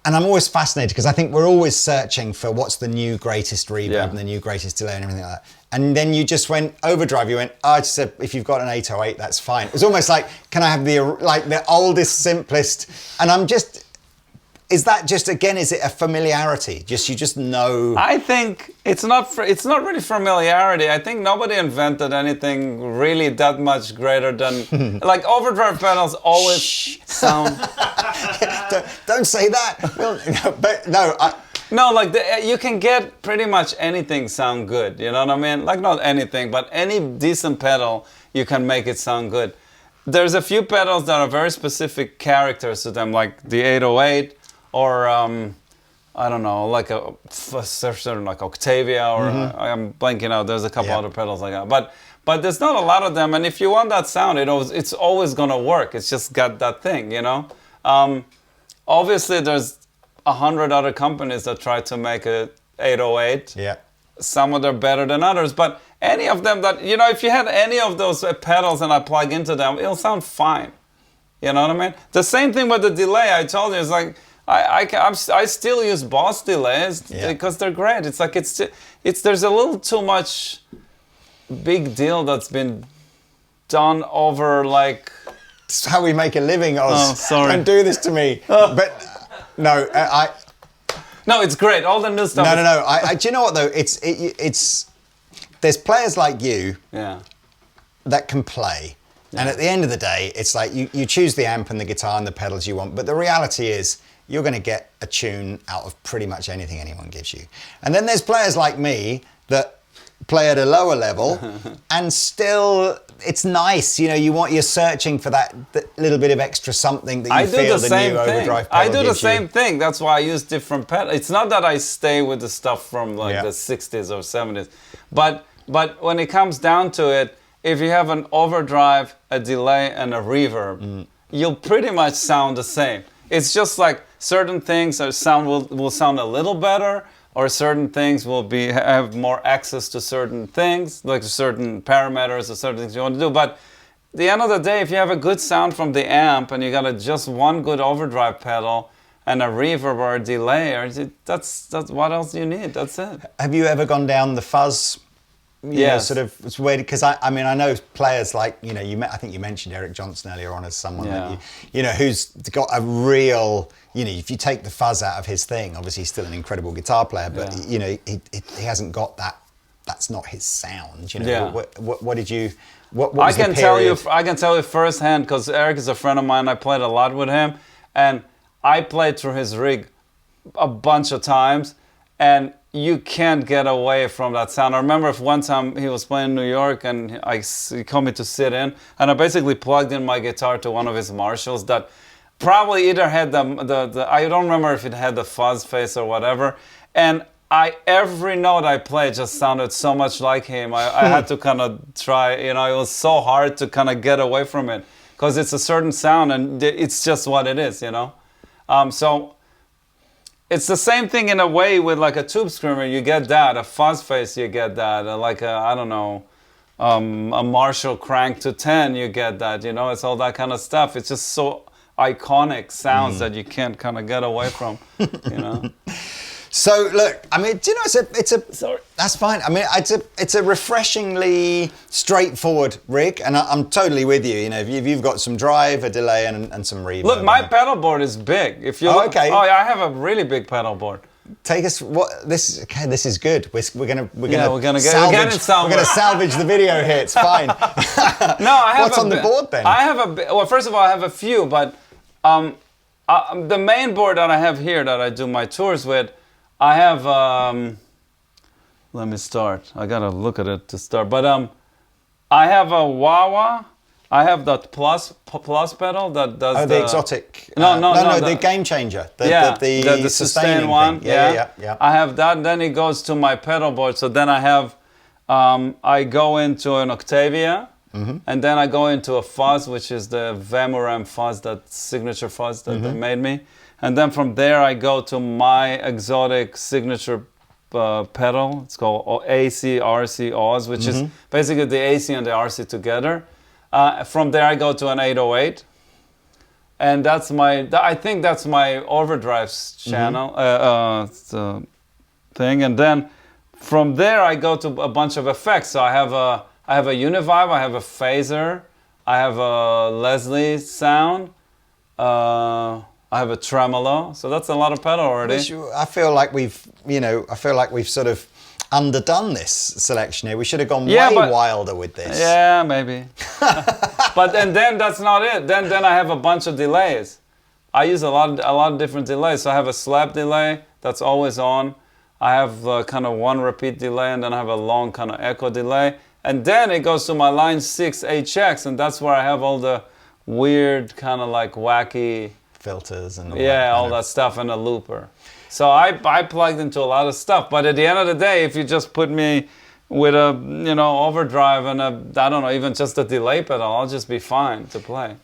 And I'm always fascinated because I think we're always searching for what's the new greatest reverb and the new greatest delay and everything like that. And then you just went overdrive. You went, oh, I just said, if you've got an 808, that's fine. It was almost like, can I have the oldest, simplest? And I'm just, is that just, again, is it a familiarity? You just know? I think it's not really familiarity. I think nobody invented anything really that much greater than, like overdrive pedals always sound. Don't say that. But no, no, like you can get pretty much anything sound good. You know what I mean? Like not anything, but any decent pedal, you can make it sound good. There's a few pedals that are very specific characters to them, like the 808 or I don't know, like a certain like Octavia or I'm blanking out. There's a couple other pedals like that, but there's not a lot of them. And if you want that sound, it's always gonna work. It's just got that thing, you know. Obviously, there's 100 other companies that try to make a 808. Yeah. Some of them are better than others, but any of them that, you know, if you had any of those pedals and I plug into them, it'll sound fine. You know what I mean? The same thing with the delay. I told you, it's like I still use Boss delays because they're great. It's like there's a little too much big deal that's been done over like. It's how we make a living, Oz. Oh, sorry. Don't do this to me. But no, No, it's great. All the new stuff. No. Do you know what though? It's there's players like you that can play, and at the end of the day, it's like you choose the amp and the guitar and the pedals you want. But the reality is, you're going to get a tune out of pretty much anything anyone gives you. And then there's players like me that play at a lower level and still it's nice, you're searching for that little bit of extra something that you feel the new overdrive pedal I do the gives same you. thing. That's why I use different pedals. It's not that I stay with the stuff from the 60s or 70s, but when it comes down to it, if you have an overdrive, a delay, and a reverb, you'll pretty much sound the same. It's just like certain things will sound a little better, or certain things will have more access to certain things, like certain parameters or certain things you want to do. But at the end of the day, if you have a good sound from the amp and you got just one good overdrive pedal and a reverb or a delay, that's what else do you need? That's it. Have you ever gone down the fuzz? Yes. It's weird because I know players like I think you mentioned Eric Johnson earlier on as someone that who's got a real if you take the fuzz out of his thing, obviously he's still an incredible guitar player, but he hasn't got that. That's not his sound. What did you? What was I can tell you firsthand because Eric is a friend of mine. I played a lot with him, and I played through his rig a bunch of times, and you can't get away from that sound. I remember one time he was playing in New York and he called me to sit in, and I basically plugged in my guitar to one of his Marshalls that probably either had the I don't remember if it had the fuzz face or whatever, and every note I played just sounded so much like him. I had to kind of try, it was so hard to kind of get away from it because it's a certain sound and it's just what it is, so it's the same thing in a way with like a tube screamer. You get that. A fuzz face, you get that. Like a Marshall crank to 10, you get that. It's all that kind of stuff. It's just so iconic sounds that you can't kind of get away from. So look, I mean, do you know Sorry. That's fine. I mean, it's a refreshingly straightforward rig, and I'm totally with you. If you've got some drive, a delay, and some reverb. Look, my pedal board is big. If you okay. Oh, yeah, I have a really big pedal board. Take us. This is good. We're gonna salvage the video here. It's fine. No, I have. What's on the board then? I have well, first of all, I have a few, but the main board that I have here that I do my tours with. I have, let me start. I gotta look at it to start. But I have a wah-wah. I have that plus pedal that does the exotic. No, the game changer. The sustain one. Thing. Yeah. I have that. Then it goes to my pedal board. So then I have, I go into an Octavia. And then I go into a fuzz, which is the Vemuram fuzz, that signature fuzz that they made me. And then from there, I go to my exotic signature pedal. It's called AC, RC, Oz, which is basically the AC and the RC together. From there, I go to an 808. And I think that's my overdrive channel thing. And then from there, I go to a bunch of effects. So I have a Univibe, I have a phaser, I have a Leslie sound. I have a tremolo, so that's a lot of pedal already. I feel like we've sort of underdone this selection here. We should have gone way wilder with this. Yeah, maybe. And then that's not it. Then I have a bunch of delays. I use a lot of different delays. So I have a slap delay that's always on. I have kind of one repeat delay, and then I have a long kind of echo delay. And then it goes to my line 6 HX, and that's where I have all the weird kind of like wacky filters and all that stuff, and a looper. So I plugged into a lot of stuff, but at the end of the day, if you just put me with a overdrive and even just a delay pedal, I'll just be fine to play.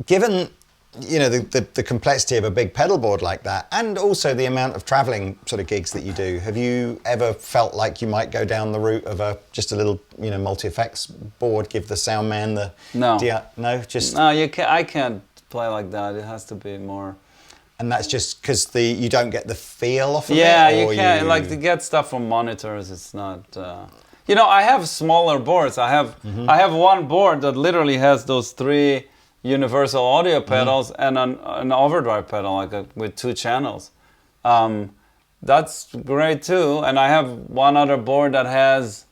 Given the complexity of a big pedal board like that, and also the amount of traveling sort of gigs that you do, have you ever felt like you might go down the route of just a little multi-effects board, give the sound man the I can't play like that. It has to be more. And that's just because you don't get the feel off of it? Yeah, you can't. Like, to get stuff from monitors, it's not... I have smaller boards. I have one board that literally has those 3 universal audio pedals and an overdrive pedal, with 2 channels. That's great too. And I have one other board that has...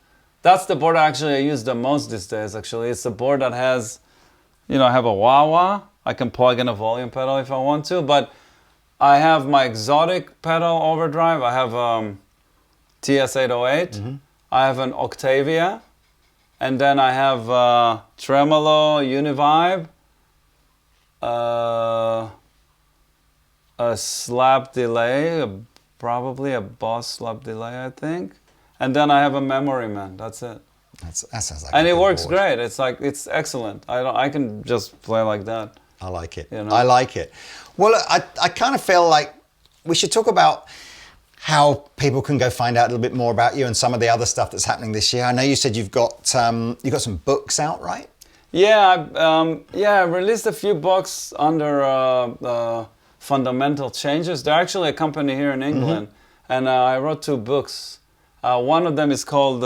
That's the board I use the most these days, actually. It's the board that has... I have a wah-wah. I can plug in a volume pedal if I want to, but I have my exotic pedal overdrive. I have TS808. I have an Octavia. And then I have Tremolo Univibe. A slap delay, probably a Boss slap delay, I think. And then I have a Memory Man. That's it. That sounds like. And a it good works board. great. It's excellent. I can just play like that. I like it. You know? I like it. Well, I kind of feel like we should talk about how people can go find out a little bit more about you and some of the other stuff that's happening this year. I know you said you've got some books out, right? Yeah, I released a few books under Fundamental Changes. They're actually a company here in England, and I wrote 2 books. One of them is called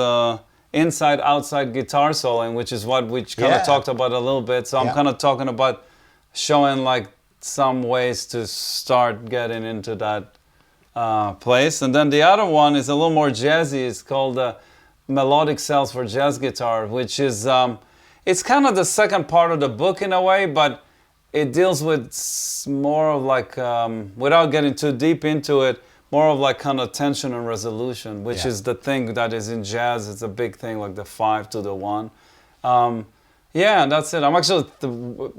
Inside Outside Guitar Soloing, which is what we kind of talked about a little bit. So I'm kind of talking about showing like some ways to start getting into that place. And then the other one is a little more jazzy. It's called Melodic Cells for Jazz Guitar, which is it's kind of the second part of the book in a way, but it deals with more of like, without getting too deep into it, more of like kind of tension and resolution, which is the thing that is in jazz. It's a big thing, like the 5 to the 1. Yeah, and that's it. I'm actually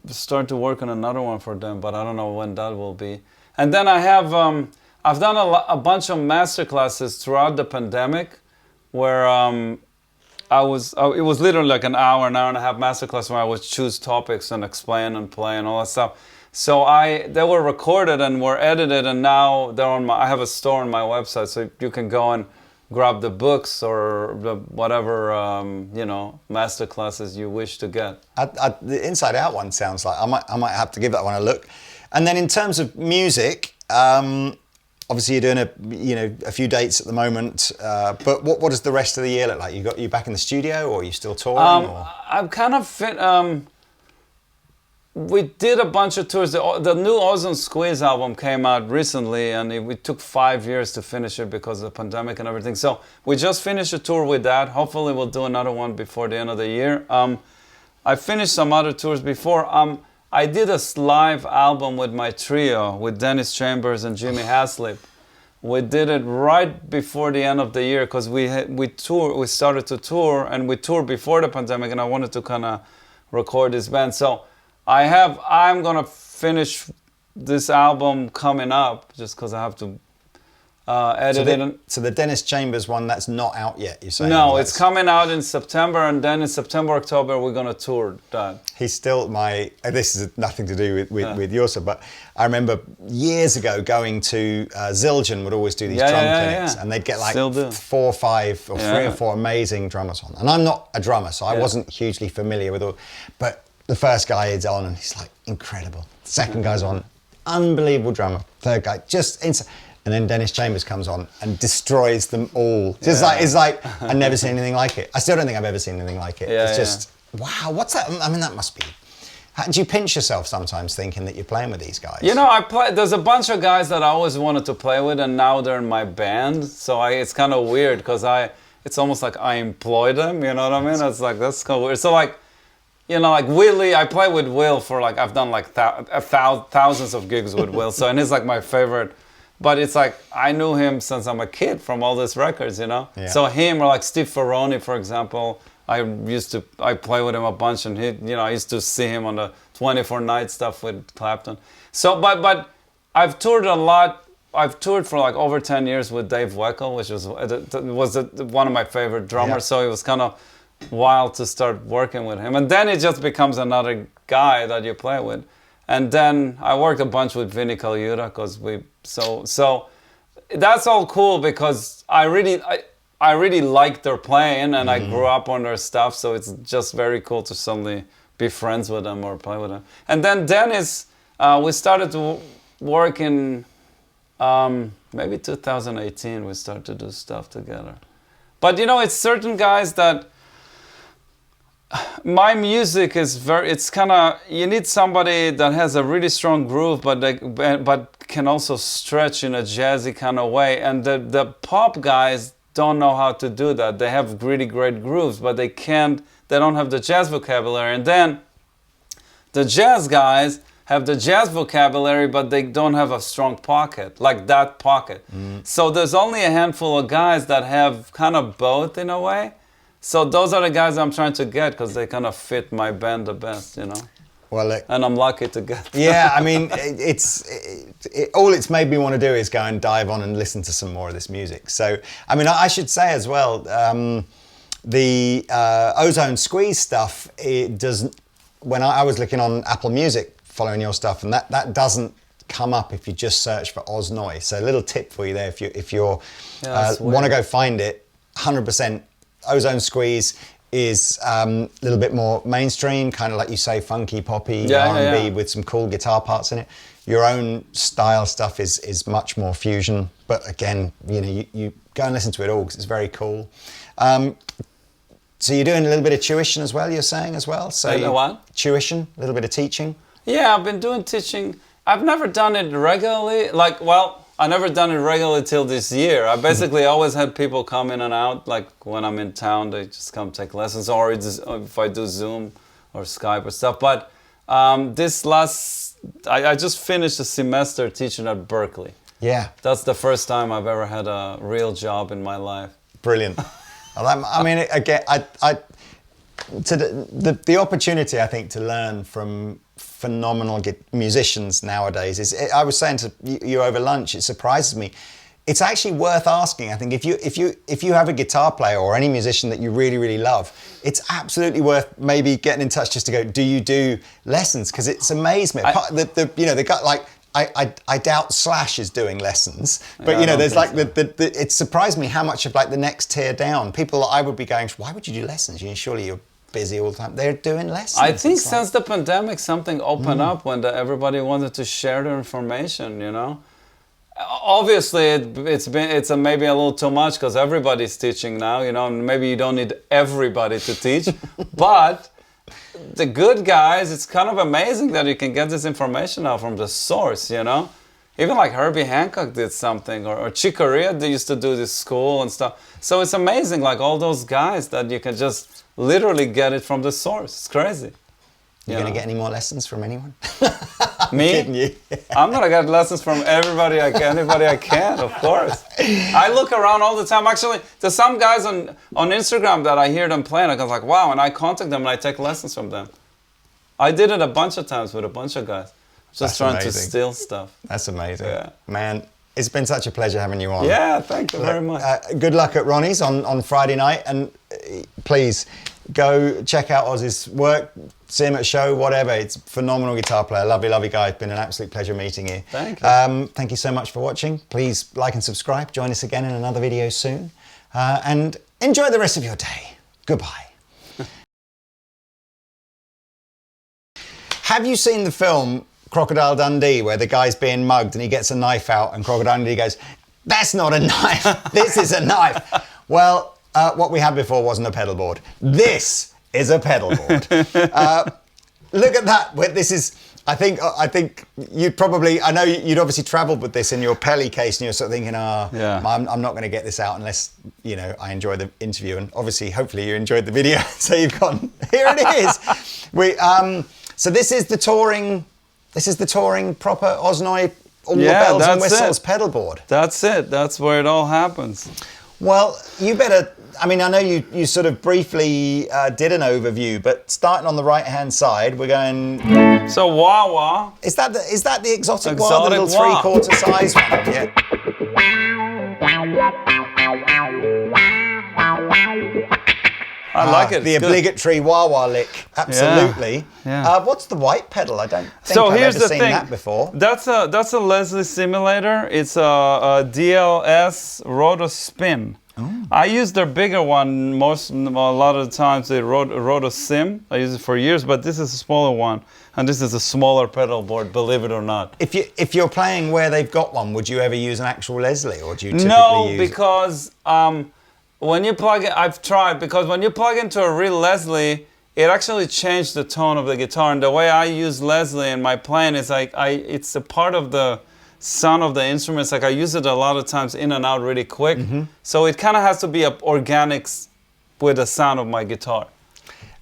starting to work on another one for them, but I don't know when that will be. And then I have, I've done a bunch of master classes throughout the pandemic, where it was literally like an hour and a half masterclass where I would choose topics and explain and play and all that stuff. So they were recorded and were edited, and now they're on I have a store on my website, so you can go and grab the books or the whatever master classes you wish to get. The Inside Out one sounds like I might have to give that one a look. And then in terms of music, obviously you're doing a few dates at the moment, but what does the rest of the year look like? You back in the studio, or are you still touring? I'm kind of fit. We did a bunch of tours. The new Ozone Squeeze album came out recently, and it took 5 years to finish it because of the pandemic and everything. So we just finished a tour with that. Hopefully we'll do another one before the end of the year. I finished some other tours before. I did a live album with my trio, with Dennis Chambers and Jimmy Haslip. We did it right before the end of the year because we started to tour, and we toured before the pandemic, and I wanted to kind of record this band. So I'm gonna finish this album coming up just because I have to edit it. So the Dennis Chambers one, that's not out yet, you're saying? No, it's coming out in September, and then in September, October, we're gonna tour that. He's still this is nothing to do with your stuff, but I remember years ago going to Zildjian would always do these drum clinics, and they'd get like 4 or 5 or 3 or 4 amazing drummers on. And I'm not a drummer, so I wasn't hugely familiar with all, but the first guy is on and he's like, incredible. The second guy's on, unbelievable drummer. Third guy, just insane. And then Dennis Chambers comes on and destroys them all. It's like I've never seen anything like it. I still don't think I've ever seen anything like it. It's just, wow, what's that? I mean, that must be. Do you pinch yourself sometimes thinking that you're playing with these guys? You know, there's a bunch of guys that I always wanted to play with, and now they're in my band. So it's kind of weird because it's almost like I employ them, you know what I mean? It's like, that's kind of weird. So like, you know, like Willie, I play with Will for like, I've done like thousands of gigs with Will. So, and he's like my favorite. But it's like, I knew him since I'm a kid from all these records, you know? Yeah. So him, or like Steve Ferroni, for example, I play with him a bunch, and I used to see him on the 24 Night stuff with Clapton. So, but I've toured a lot. I've toured for like over 10 years with Dave Weckl, which was one of my favorite drummers. Yeah. So it was kind of wild to start working with him. And then it just becomes another guy that you play with. And then I worked a bunch with Vinny Colaiuta because so that's all cool because I really like their playing, and I grew up on their stuff, so it's just very cool to suddenly be friends with them or play with them. And then Dennis, we started to work in maybe 2018. We started to do stuff together. But it's certain guys that. My music is it's kind of, you need somebody that has a really strong groove, but can also stretch in a jazzy kind of way. And the pop guys don't know how to do that. They have really great grooves, but they don't have the jazz vocabulary. And then the jazz guys have the jazz vocabulary, but they don't have a strong pocket, like that pocket. So there's only a handful of guys that have kind of both in a way. So those are the guys I'm trying to get because they kind of fit my band the best, you know. Well, and I'm lucky to get them. Yeah, I mean, all it's made me want to do is go and dive on and listen to some more of this music. So, I mean, I should say as well, the Ozone Squeeze stuff, it doesn't. When I was looking on Apple Music, following your stuff, and that doesn't come up if you just search for Oz Noy. So, a little tip for you there, if you're want to go find it, 100%. Ozone Squeeze is a little bit more mainstream, kind of like you say, funky, poppy, R&B with some cool guitar parts in it. Your own style stuff is much more fusion, but again, you know, you go and listen to it all because it's very cool. So you're doing a little bit of tuition as well, you're saying as well? So what? Tuition, a little bit of teaching? Yeah, I've been doing teaching. I've never done it regularly. I never done it regularly till this year. I basically always had people come in and out. Like when I'm in town, they just come take lessons, or if I do Zoom or Skype or stuff. But I just finished a semester teaching at Berkeley. Yeah. That's the first time I've ever had a real job in my life. Brilliant. I mean, again, the opportunity, I think, to learn from phenomenal musicians nowadays is, I was saying to you over lunch, it surprises me. It's actually worth asking. I think if you have a guitar player or any musician that you really, really love, it's absolutely worth maybe getting in touch just to go, do you do lessons? Because it's amazed me. The guy, like, I doubt Slash is doing lessons, but yeah, you know, there's like it surprised me how much of like the next tier down, people that I would be going, why would you do lessons? You know, surely you're busy all the time. They're doing lessons. I think since the pandemic, something opened up when everybody wanted to share their information, you know. Obviously, it's maybe a little too much because everybody's teaching now, you know, and maybe you don't need everybody to teach, but the good guys, it's kind of amazing that you can get this information out from the source, you know. Even like Herbie Hancock did something, or Chick Corea, they used to do this school and stuff. So it's amazing, like all those guys that you can just literally get it from the source. It's crazy. You gonna get any more lessons from anyone? Me? Kidding you. I'm gonna get lessons from anybody I can, of course. I look around all the time. Actually, there's some guys on Instagram that I hear them playing. I go like, wow, and I contact them and I take lessons from them. I did it a bunch of times with a bunch of guys. Just trying to steal stuff. That's amazing. Yeah. Man, it's been such a pleasure having you on. Yeah, thank you very much. Good luck at Ronnie's on Friday night, and please go check out Oz's work, see him at a show, whatever. It's a phenomenal guitar player, lovely, lovely guy. It's been an absolute pleasure meeting you. Thank you. Thank you so much for watching. Please like and subscribe. Join us again in another video soon. And enjoy the rest of your day. Goodbye. Have you seen the film Crocodile Dundee, where the guy's being mugged and he gets a knife out and Crocodile Dundee goes, "That's not a knife, this is a knife." Well, what we had before wasn't a pedalboard. This is a pedalboard. Look at that. This is, I think you'd probably, I know you'd obviously traveled with this in your Pelly case and you're sort of thinking, I'm not going to get this out unless, you know, I enjoy the interview. And obviously, hopefully you enjoyed the video. So you've gone, here it is. So this is the touring proper Oz Noy, all the bells and whistles pedalboard. That's it. That's where it all happens. Well, you better, I mean, I know you sort of briefly did an overview, but starting on the right-hand side, we're going... So wah-wah. Is that the exotic wah, the little three-quarter size one? Yeah. I like it. The obligatory wah-wah lick, absolutely. Yeah. What's the white pedal? I don't think I've ever seen that before. That's a Leslie simulator. It's a DLS Roto Spin. Oh. I use their bigger one a lot of the times. The Roto Sim. I use it for years, but this is a smaller one, and this is a smaller pedal board. Believe it or not. If you're playing where they've got one, would you ever use an actual Leslie, or do you typically No, because. When you plug it, I've tried, because when you plug into a real Leslie, it actually changed the tone of the guitar. And the way I use Leslie in my playing is like, it's a part of the sound of the instruments. Like I use it a lot of times in and out really quick. Mm-hmm. So it kind of has to be organic with the sound of my guitar.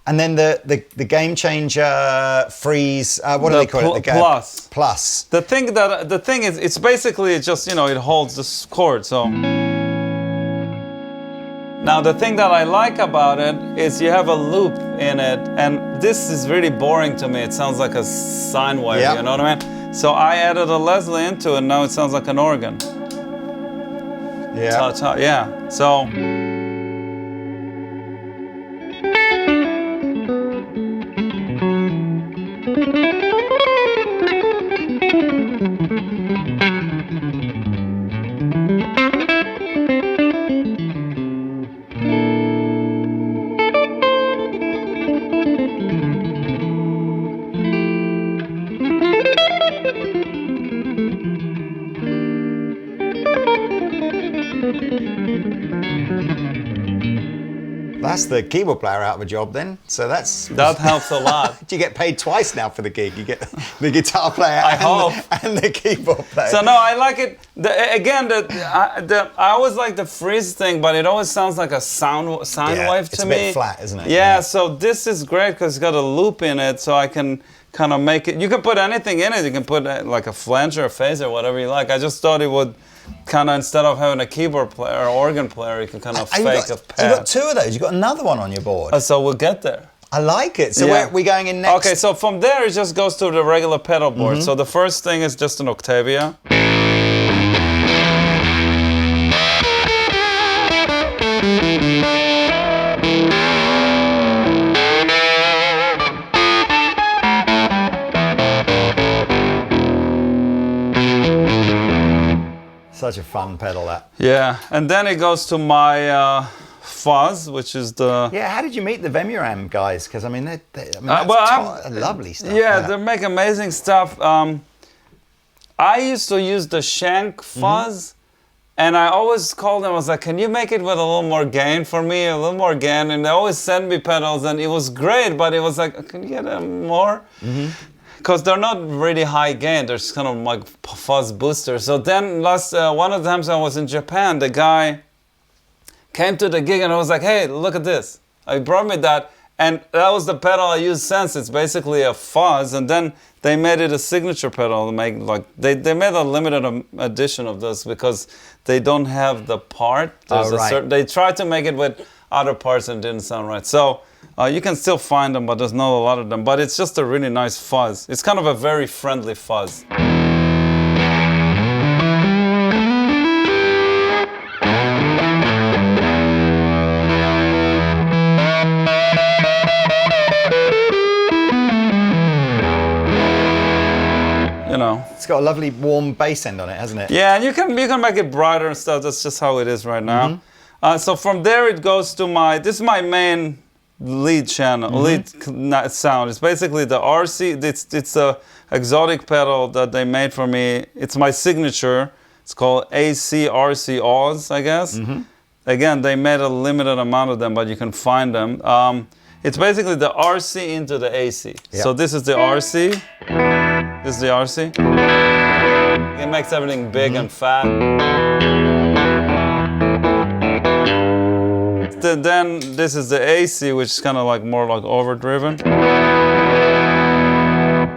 And then the game changer freeze. What do they call it? The Plus. Plus. The thing is, it's basically just, you know, it holds the chord. So now the thing that I like about it is you have a loop in it, and this is really boring to me. It sounds like a sine wave. Yep. You know what I mean? So I added a Leslie into it. And now it sounds like an organ. Yeah. Yeah. So. That's the keyboard player out of a job then. So that helps a lot. Do you get paid twice now for the gig? You get the guitar player and the keyboard player. So no, I like it. I always like the freeze thing, but it always sounds like a sine wave to me. It's a bit flat, isn't it? Yeah, so this is great because it's got a loop in it, so I can kind of make it. You can put anything in it. You can put like a flanger, a phaser, whatever you like. I just thought it would kind of, instead of having a keyboard player or organ player, you can kind of fake a pad. You've got two of those. You've got another one on your board. So we'll get there. I like it. So where are we going in next? Okay, so from there it just goes to the regular pedal board. So the first thing is just an Octavia. Such a fun pedal, that. Yeah, and then it goes to my fuzz, which is the... Yeah, how did you meet the Vemuram guys? Because, I mean, that's lovely stuff. Yeah, they make amazing stuff. I used to use the shank fuzz, and I always called them, I was like, can you make it with a little more gain for me, a little more gain? And they always send me pedals, and it was great, but it was like, can you get more? Because they're not really high gain, they're just kind of like fuzz boosters. So then one of the times I was in Japan, the guy came to the gig and I was like, hey, look at this. He brought me that, and that was the pedal I used since. It's basically a fuzz, and then they made it a signature pedal. They made a limited edition of this because they don't have the part. They tried to make it with other parts and it didn't sound right. So you can still find them, but there's not a lot of them. But it's just a really nice fuzz. It's kind of a very friendly fuzz. You know. It's got a lovely warm bass end on it, hasn't it? Yeah, and you can make it brighter and stuff. That's just how it is right now. So from there it goes to this is my main lead channel, lead sound. It's basically the RC. It's a exotic pedal that they made for me. It's my signature. It's called AC RC Oz, I guess. Again, they made a limited amount of them, but you can find them. It's basically the RC into the AC. Yep. So this is the RC. This is the RC. It makes everything big and fat. Then this is the AC, which is kind of like more like overdriven.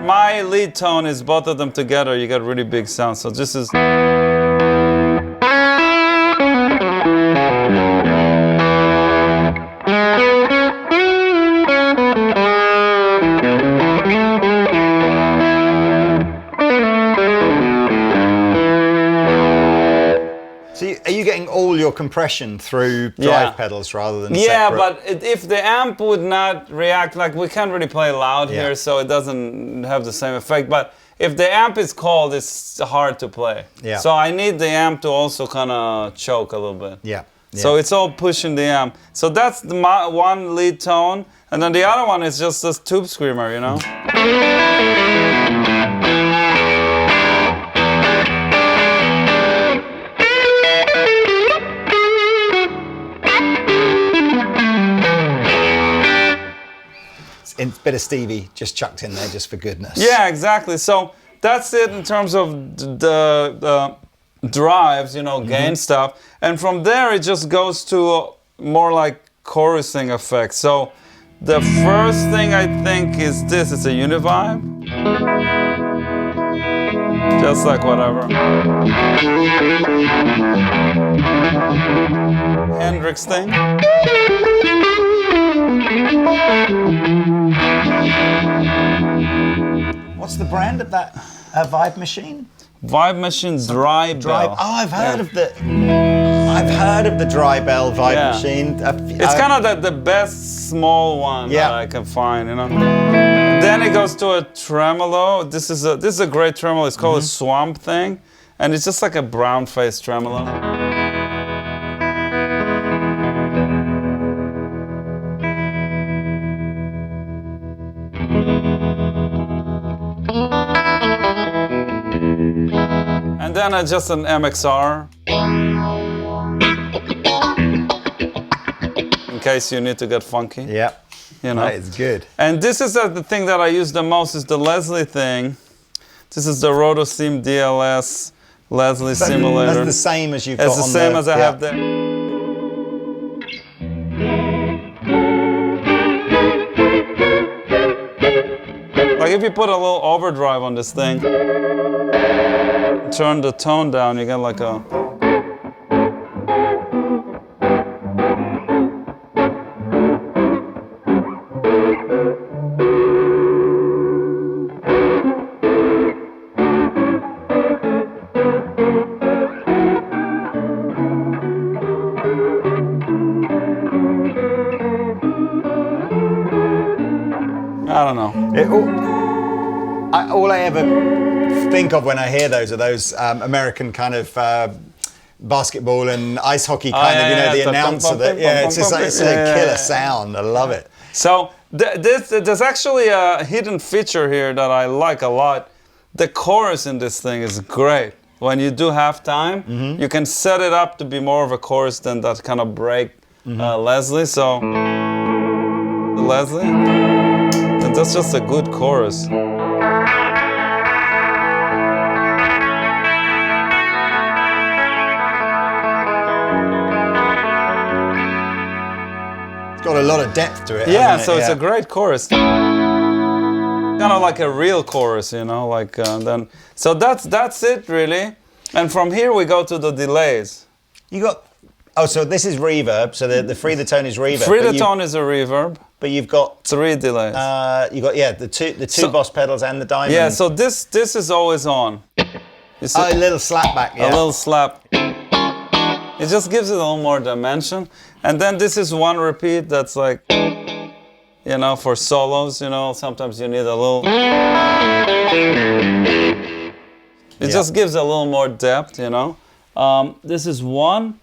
My lead tone is both of them together. You get really big sound. So this is. Are you getting all your compression through drive pedals rather than Yeah, separate? but if the amp would not react, like we can't really play loud here, so it doesn't have the same effect. But if the amp is cold, it's hard to play. Yeah. So I need the amp to also kind of choke a little bit. Yeah. So it's all pushing the amp. So that's one lead tone, and then the other one is just this tube screamer, you know? A bit of Stevie just chucked in there just for goodness. Yeah, exactly. So that's it in terms of the drives, you know, gain stuff. And from there, it just goes to more like chorusing effects. So The first thing I think is this. It's a Univibe. Just like whatever. Hendrix thing. What's the brand of that Vibe machine? Vibe machine dry bell. Oh, I've heard of the. I've heard of the dry bell Vibe machine. It's kind of the best small one that I can find, you know. Then it goes to a tremolo. This is a great tremolo. It's called a Swamp Thing, and it's just like a brown face tremolo. And then just an MXR. In case you need to get funky. Yeah. You know. That is good. And this is the thing that I use the most is the Leslie thing. This is the Rotoseam DLS Leslie simulator. That's the same as you've got on the... It's the same as I have there. Like if you put a little overdrive on this thing, turn the tone down, you get like a... I don't know. All I ever think of when I hear those are those American kind of basketball and ice hockey kind of, you know, the announcer. It's just like it's a killer sound. I love it. So there's actually a hidden feature here that I like a lot. The chorus in this thing is great. When you do halftime, you can set it up to be more of a chorus than that kind of break Leslie. So the Leslie, and that's just a good chorus. It's got a lot of depth to it. Yeah, so it's a great chorus. Kind of like a real chorus, you know, like then. So that's it really. And from here we go to the delays. You got. Oh, so this is reverb. So the Free the Tone is reverb. Free the Tone is a reverb. But you've got 3 delays. You got the two Boss pedals and the diamond. Yeah. So this is always on. You see, a little slap back. Yeah. A little slap. It just gives it a little more dimension. And then this is one repeat that's like, you know, for solos, you know, sometimes you need a little. It just gives a little more depth, you know. This is one.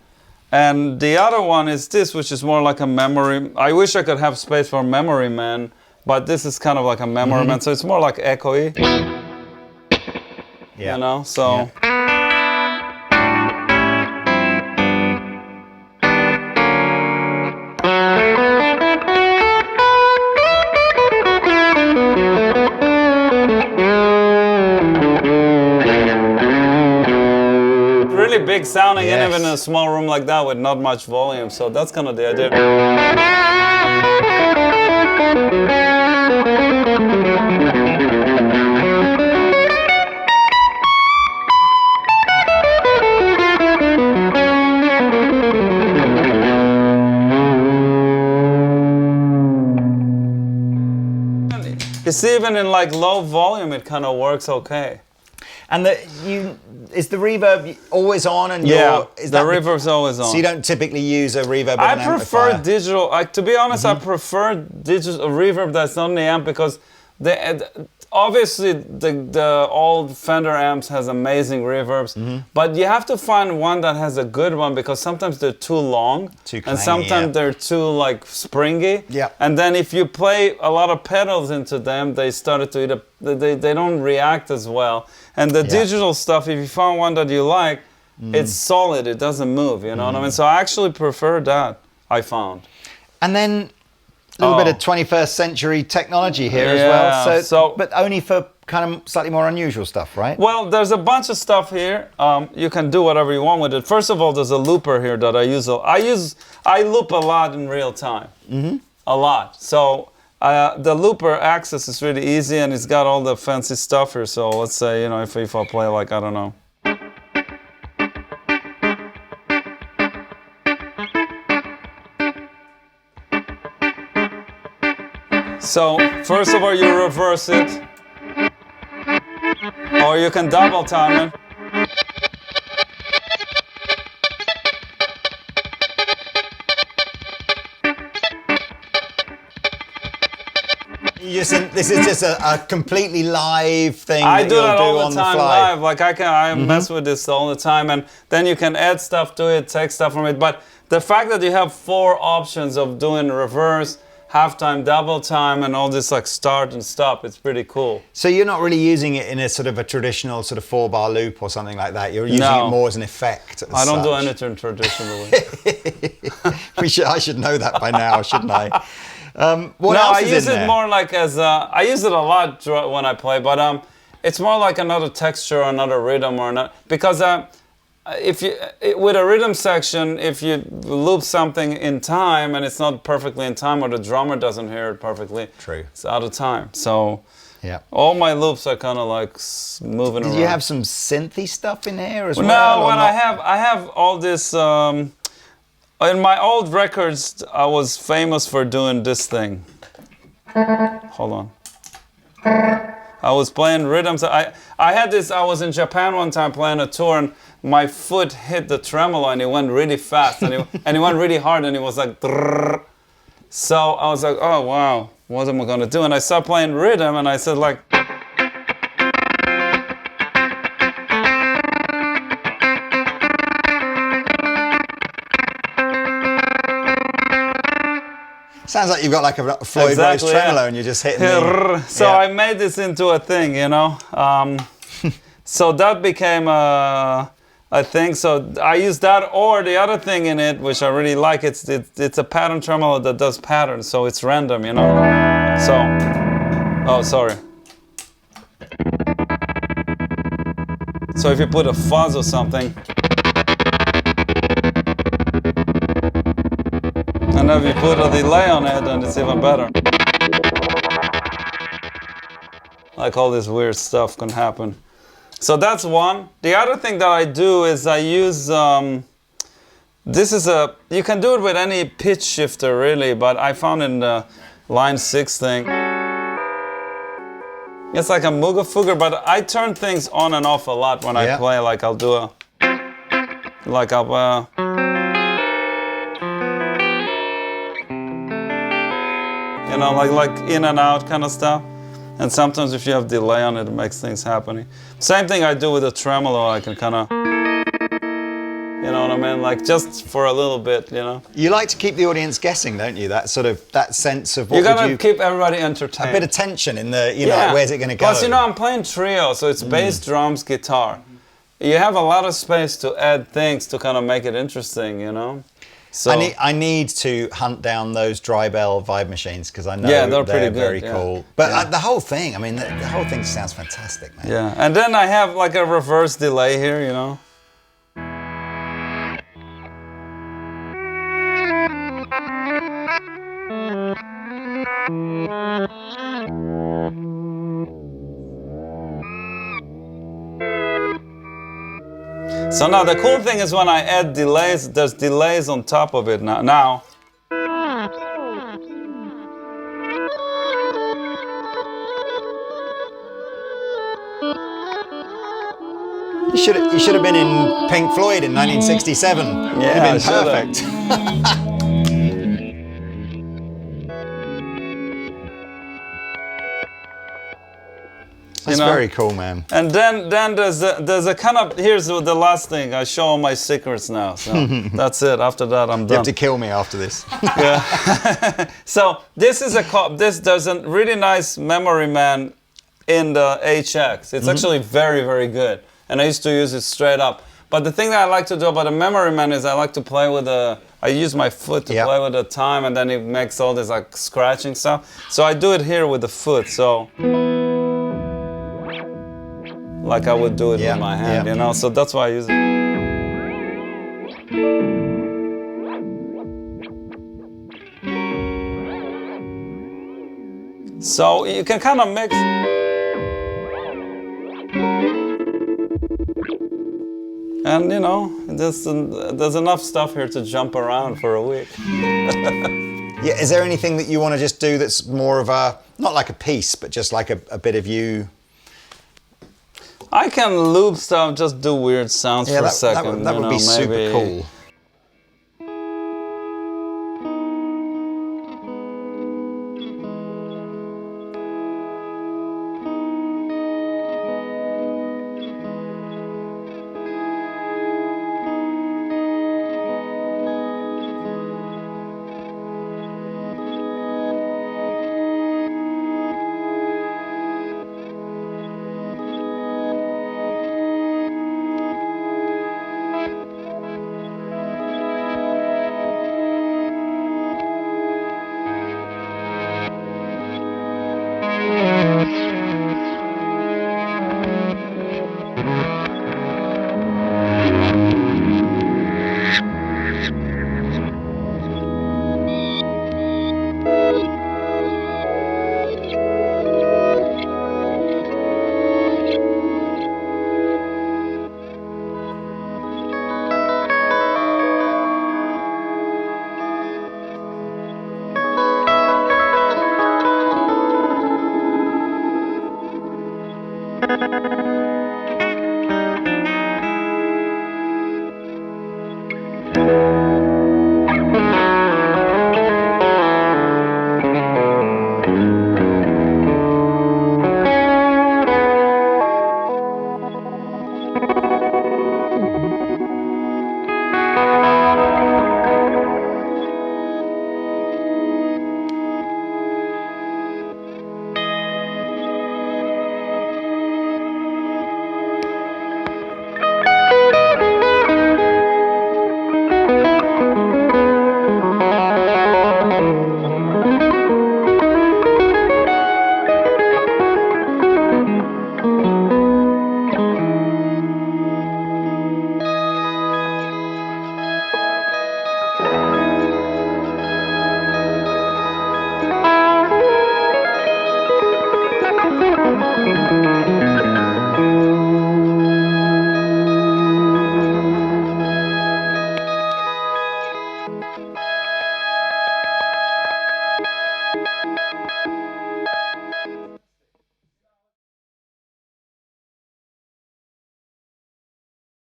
And the other one is this, which is more like a memory. I wish I could have space for Memory Man, but this is kind of like a Memory Man, so it's more like echoey. Yeah. You know, so. Yeah. Really big sounding, and even in a small room like that with not much volume, so that's kind of the idea. You see, even in like low volume, it kind of works okay. And is the reverb always on? And the reverb's always on. So you don't typically use a reverb. I prefer digital. To be honest, I prefer digital reverb that's on the amp because obviously the old Fender amps has amazing reverbs, but you have to find one that has a good one because sometimes they're too long, and sometimes they're too like springy. Yeah. And then if you play a lot of pedals into them, they started to eat up. They don't react as well. And the digital stuff, if you found one that you like, it's solid. It doesn't move. You know what I mean? So I actually prefer that. I found. And then a little bit of 21st century technology here as well. So, but only for kind of slightly more unusual stuff, right? Well, there's a bunch of stuff here. You can do whatever you want with it. First of all, there's a looper here that I use. I loop a lot in real time. a lot. So the looper access is really easy, and it's got all the fancy stuff here. So let's say, you know, if I play like, I don't know. So first of all, you reverse it, or you can double time it. This is just a completely live thing I that do you'll that do all on the time the fly. live. Like I mess with this all the time, and then you can add stuff to it, take stuff from it. But the fact that you have 4 options of doing reverse, half-time, double time, and all this like start and stop, it's pretty cool. So you're not really using it in a sort of a traditional sort of 4-bar loop or something like that. You're using it more as an effect. I don't do anything traditionally. I should know that by now, shouldn't I? What No, else I is use in it there? more like as I use it a lot when I play, but it's more like another texture, or another rhythm, or not, because with a rhythm section, if you loop something in time and it's not perfectly in time, or the drummer doesn't hear it perfectly, True. it's out of time. So Yeah. all my loops are kind of like moving around. Did you have some synthy stuff in here as well? No, or when not? I have all this. In my old records, I was famous for doing this thing. Hold on. I was playing rhythms. I had this. I was in Japan one time playing a tour, and my foot hit the tremolo, and it went really fast, and it went really hard, and it was like. Drrr. So I was like, oh wow, what am I gonna do? And I started playing rhythm, and I said like. Sounds like you've got like a Floyd Rose tremolo and you're just hitting the... So I made this into a thing, you know. So that became a thing. So I use that, or the other thing in it, which I really like, it's a pattern tremolo that does patterns, so it's random, you know. So, oh, sorry. So if you put a fuzz or something, and if you put a delay on it, then it's even better. Like all this weird stuff can happen. So that's one. The other thing that I do is I use, you can do it with any pitch shifter really, but I found in the line 6 thing, it's like a Mooga Fooger, but I turn things on and off a lot when I play. Like I'll do a, like I'll, you know, like in and out kind of stuff. And sometimes if you have delay on it, it makes things happen. Same thing I do with the tremolo. I can kind of, you know what I mean? Like just for a little bit, you know. You like to keep the audience guessing, don't you? That sort of, that sense of what you gotta keep everybody entertained. A bit of tension in the, you know, like, where's it going to go? Plus, you know, I'm playing trio, so it's bass, drums, guitar. You have a lot of space to add things to kind of make it interesting, you know. So I need to hunt down those dry bell vibe machines because I know they're pretty good, very cool. But the whole thing, I mean, the whole thing sounds fantastic, man. Yeah, and then I have like a reverse delay here, you know. So now the cool thing is when I add delays, there's delays on top of it now. You should have been in Pink Floyd in 1967. Yeah, It'd have been perfect. That's very cool, man. And then there's a kind of, here's the last thing. I show all my secrets now. So that's it. After that, I'm done. You have to kill me after this. Yeah. So there's a really nice memory man in the HX. It's actually very, very good. And I used to use it straight up. But the thing that I like to do about the memory man is I like to play with I use my foot to play with the time, and then it makes all this like scratching stuff. So I do it here with the foot. So like I would do it with my hand, you know? So that's why I use it. So you can kind of mix. And you know, there's enough stuff here to jump around for a week. Yeah, is there anything that you want to just do that's more of a, not like a piece, but just like a bit of you? I can loop stuff, just do weird sounds for a second. That would be super cool.